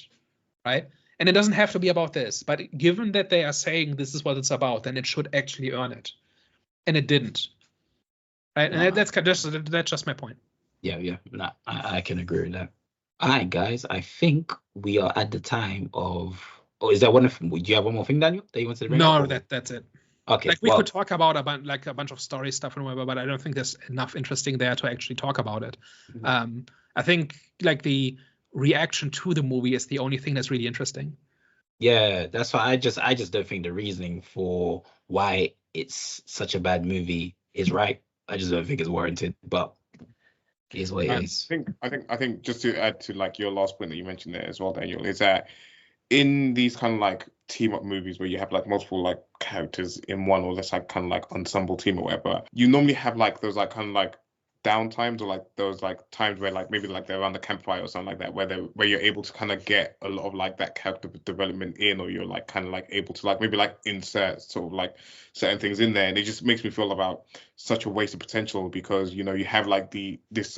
right? And it doesn't have to be about this. But given that they are saying this is what it's about, then it should actually earn it. And it didn't. Right? And that's just my point.
Yeah. No, I can agree with that. All right, guys. I think we are at the time of... Oh, is that one of... Do you have one more thing, Daniel, that you wanted to bring up?
No, that's it.
Okay.
Like we could talk about a bunch of story stuff and whatever, but I don't think there's enough interesting there to actually talk about it. Mm-hmm. I think like the reaction to the movie is the only thing that's really interesting.
Yeah, that's why I just don't think the reasoning for why it's such a bad movie is right. I just don't think it's warranted, but it is what it is.
I think just to add to like your last point that you mentioned there as well, Daniel, is that in these kind of like team up movies where you have like multiple like characters in one, or this like kind of like ensemble team or whatever, you normally have like those like kind of like down times, or like those like times where like maybe like they're around the campfire or something like that, where you're able to kind of get a lot of like that character development in, or you're like kind of like able to like maybe like insert sort of like certain things in there. And it just makes me feel about such a waste of potential, because you know you have like this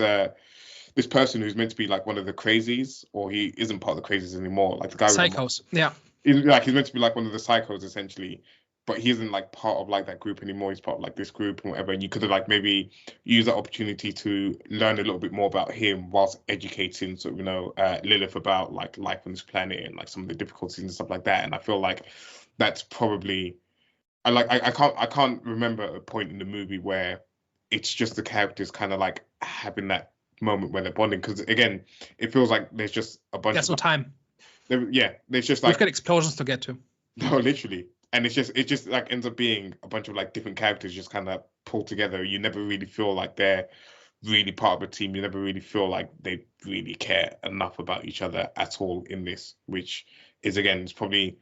person who's meant to be like one of the crazies, or he isn't part of the crazies anymore, like the guy
Psychos. Yeah.
He's meant to be like one of the psychos essentially, but he isn't like part of like that group anymore. He's part of like this group and whatever. And you could have like maybe used that opportunity to learn a little bit more about him whilst educating sort of, you know, Lillith about like life on this planet and like some of the difficulties and stuff like that. And I feel like that's probably I can't remember a point in the movie where it's just the characters kind of like having that moment where they're bonding, because again, it feels like there's just a bunch
There's no time.
There's just like
we've got explosions to get to.
No, literally. And it just like ends up being a bunch of like different characters just kind of pulled together. You never really feel like they're really part of a team. You never really feel like they really care enough about each other at all in this, which is, again, it's probably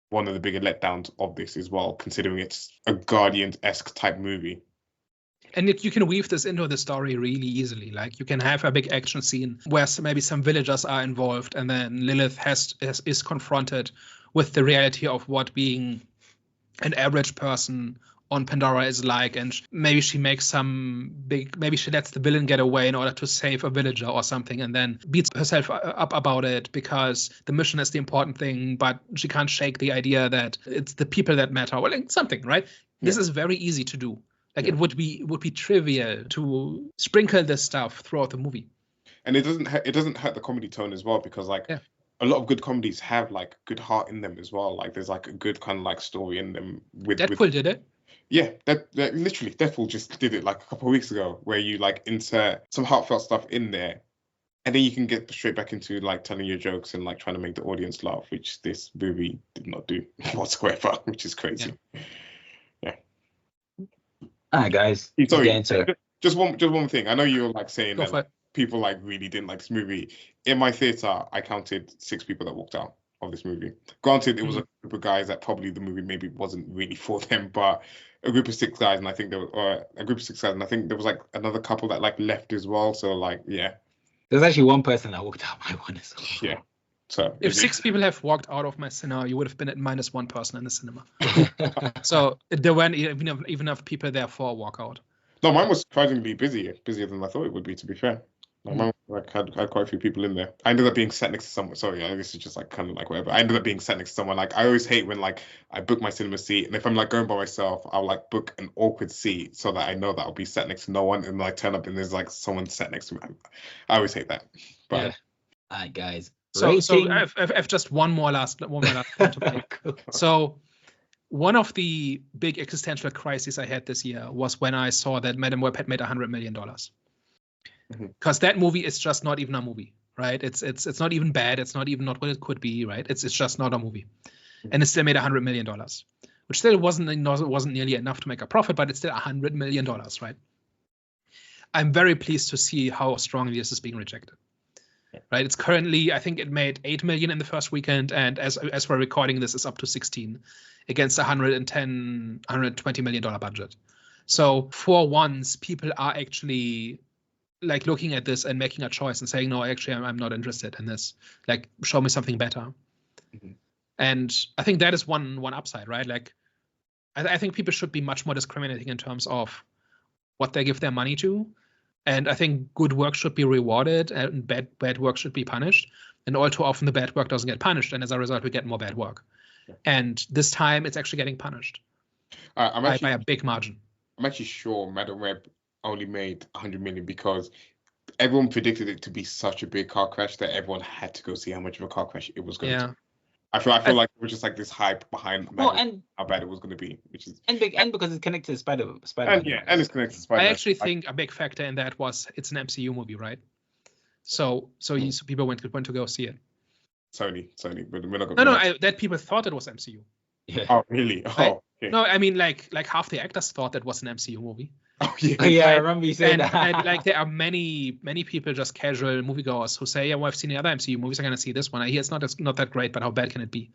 one of the bigger letdowns of this as well, considering it's a Guardians-esque type movie.
And you can weave this into the story really easily. Like you can have a big action scene where maybe some villagers are involved, and then Lillith is confronted with the reality of what being an average person on Pandora is like, and maybe she makes maybe she lets the villain get away in order to save a villager or something, and then beats herself up about it because the mission is the important thing, but she can't shake the idea that it's the people that matter, or like something, right? Yeah. This is very easy to do. Like it would be trivial to sprinkle this stuff throughout the movie.
And it doesn't hurt the comedy tone as well, because like a lot of good comedies have like good heart in them as well. Like there's like a good kind of like story in them.
Deadpool did it.
Yeah, that literally Deadpool just did it like a couple of weeks ago, where you like insert some heartfelt stuff in there, and then you can get straight back into like telling your jokes and like trying to make the audience laugh, which this movie did not do whatsoever, which is crazy. Yeah.
All right, guys.
Sorry, just one thing. I know you're like saying that like, people like really didn't like this movie. In my theater, I counted 6 people that walked out of this movie. Granted, it was a group of guys that probably the movie maybe wasn't really for them, but a group of 6 guys, and I think there was like another couple that like left as well. So like, yeah,
there's actually one person that walked out my one as well.
Yeah. So
if 6 people have walked out of my cinema, you would have been at -1 person in the cinema. So there weren't even enough people there for a walkout.
No, mine was surprisingly busier than I thought it would be, to be fair. Mine had quite a few people in there. I ended up being sat next to someone. Sorry, this is just like kind of like whatever. I ended up being sat next to someone. Like I always hate when like I book my cinema seat, and if I'm like going by myself, I'll like book an awkward seat so that I know that I'll be sat next to no one, and like turn up and there's like someone sat next to me. I always hate that. But
all right, guys.
So I've just one more last point to make. So one of the big existential crises I had this year was when I saw that Madame Web had made $100 million. Because that movie is just not even a movie, right? It's not even bad. It's not even not what it could be, right? It's just not a movie, and it still made $100 million, which still wasn't nearly enough to make a profit, but it's still $100 million, right? I'm very pleased to see how strongly this is being rejected. Right, it's currently, I think it made $8 million in the first weekend, and as we're recording this, it's up to 16 against $120 million budget. So for once, people are actually like looking at this and making a choice and saying, no, actually, I'm not interested in this. Like, show me something better. And I think that is one upside, right? Like, I think people should be much more discriminating in terms of what they give their money to. And I think good work should be rewarded and bad work should be punished. And all too often the bad work doesn't get punished. And as a result, we get more bad work. And this time it's actually getting punished by a big margin.
I'm actually sure Madame Web only made 100 million because everyone predicted it to be such a big car crash that everyone had to go see how much of a car crash it was going to be. I feel like it was just like this hype behind how bad it was going to be, which is
and because it's connected to Spider.
And it's connected to Spider.
I actually think a big factor in that was it's an MCU movie, right? So people went to go see it.
Sony, but we're not going.
No, that people thought it was MCU.
Yeah.
Oh really? Oh.
Right? Okay. No, I mean like half the actors thought that was an MCU movie.
Oh yeah.
Oh, yeah, I
Right.
remember you saying
And,
that.
and like there are many people, just casual moviegoers, who say, yeah, well, I've seen the other MCU movies, I'm gonna see this one. I hear it's not that great, but how bad can it be?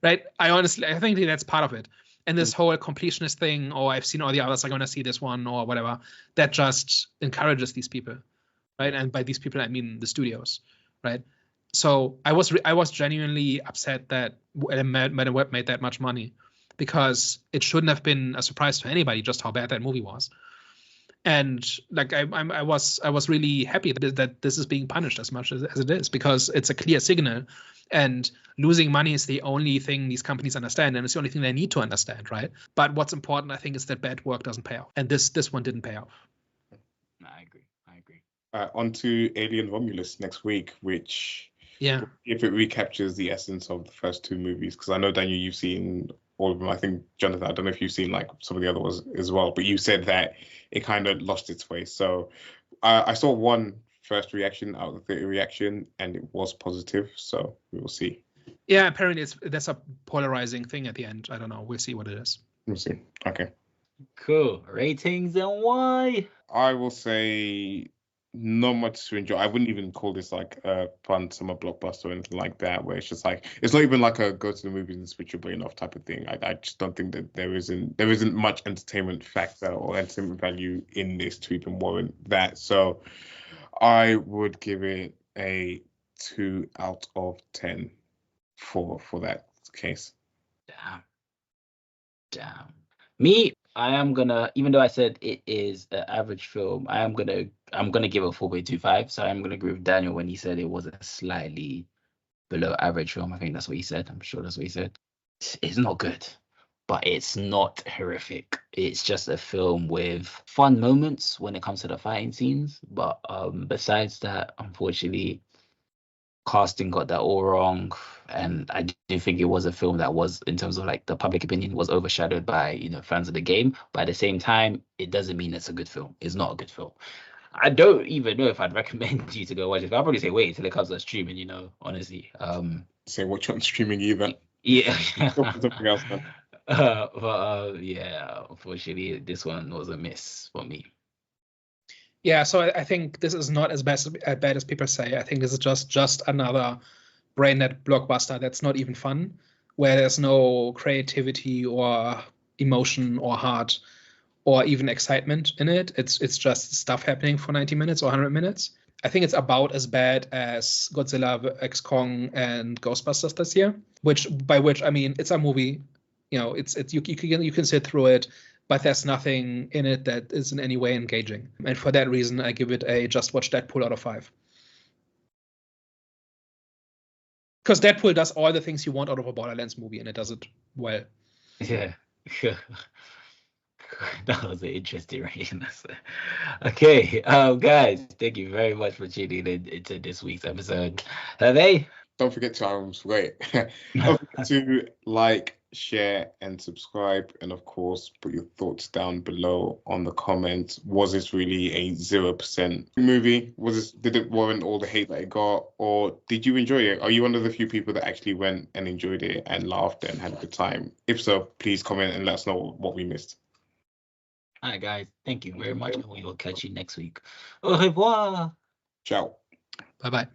Right? I think that's part of it. And this whole completionist thing, or I've seen all the others, I'm gonna see this one or whatever, that just encourages these people, right? And by these people I mean the studios, right? So I was genuinely upset that Madam Web made that much money, because it shouldn't have been a surprise to anybody just how bad that movie was. And like I was really happy that this is being punished as much as it is, because it's a clear signal, and losing money is the only thing these companies understand, and it's the only thing they need to understand, right? But what's important, I think, is that bad work doesn't pay off, and this one didn't pay off.
I agree.
On to Alien Romulus next week, which,
Yeah,
if it recaptures the essence of the first two movies, because I know, Daniel, you've seen all of them. I think, Jonathan, I don't know if you've seen like some of the other ones as well, but you said that it kind of lost its way. So I saw one first reaction out of the theater reaction, and it was positive. So we will see.
yeah. Apparently, that's a polarizing thing at the end. I don't know. We'll see what it is.
We'll see. Okay.
Cool. Ratings and why?
I will say not much to enjoy. I wouldn't even call this like a fun summer blockbuster or anything like that, where it's just like, it's not even like a go to the movies and switch your brain off type of thing. I just don't think that there isn't much entertainment factor or entertainment value in this to even warrant that. So I would give it a 2 out of 10 for that case.
Damn. Me, I am gonna, even though I said it is an average film, I'm gonna give it 4.25. So I'm gonna agree with Daniel when he said it was a slightly below average film. I think that's what he said. I'm sure that's what he said. It's not good, but it's not horrific. It's just a film with fun moments when it comes to the fighting scenes. But besides that, unfortunately, casting got that all wrong, and I do think it was a film that was, in terms of like the public opinion, was overshadowed by fans of the game. But at the same time, it doesn't mean it's a good film. It's not a good film. I don't even know if I'd recommend you to go watch it. I'll probably say wait till it comes to streaming. Honestly.
Say watch on streaming either.
Yeah.
Something else, man.
But yeah, unfortunately, this one was a miss for me.
Yeah, so I think this is not as bad as people say. I think this is just another brain dead blockbuster that's not even fun, where there's no creativity or emotion or heart or even excitement in it. It's just stuff happening for 90 minutes or 100 minutes. I think it's about as bad as Godzilla x Kong and Ghostbusters this year, by which I mean it's a movie. You can sit through it, but there's nothing in it that is in any way engaging. And for that reason, I give it a just watch Deadpool out of 5. Because Deadpool does all the things you want out of a Borderlands movie, and it does it well.
Yeah. That was an interesting rating. Okay, guys, thank you very much for tuning into this week's episode.
Don't forget to don't forget to like, share, and subscribe, and of course put your thoughts down below on the comments. Was this really a 0% movie? Did it warrant all the hate that it got, or did you enjoy it? Are you one of the few people that actually went and enjoyed it and laughed and had a good time? If so, please comment and let us know what we missed.
All right, guys, thank you very much, and we will catch you next week. Au revoir.
Ciao.
Bye-bye.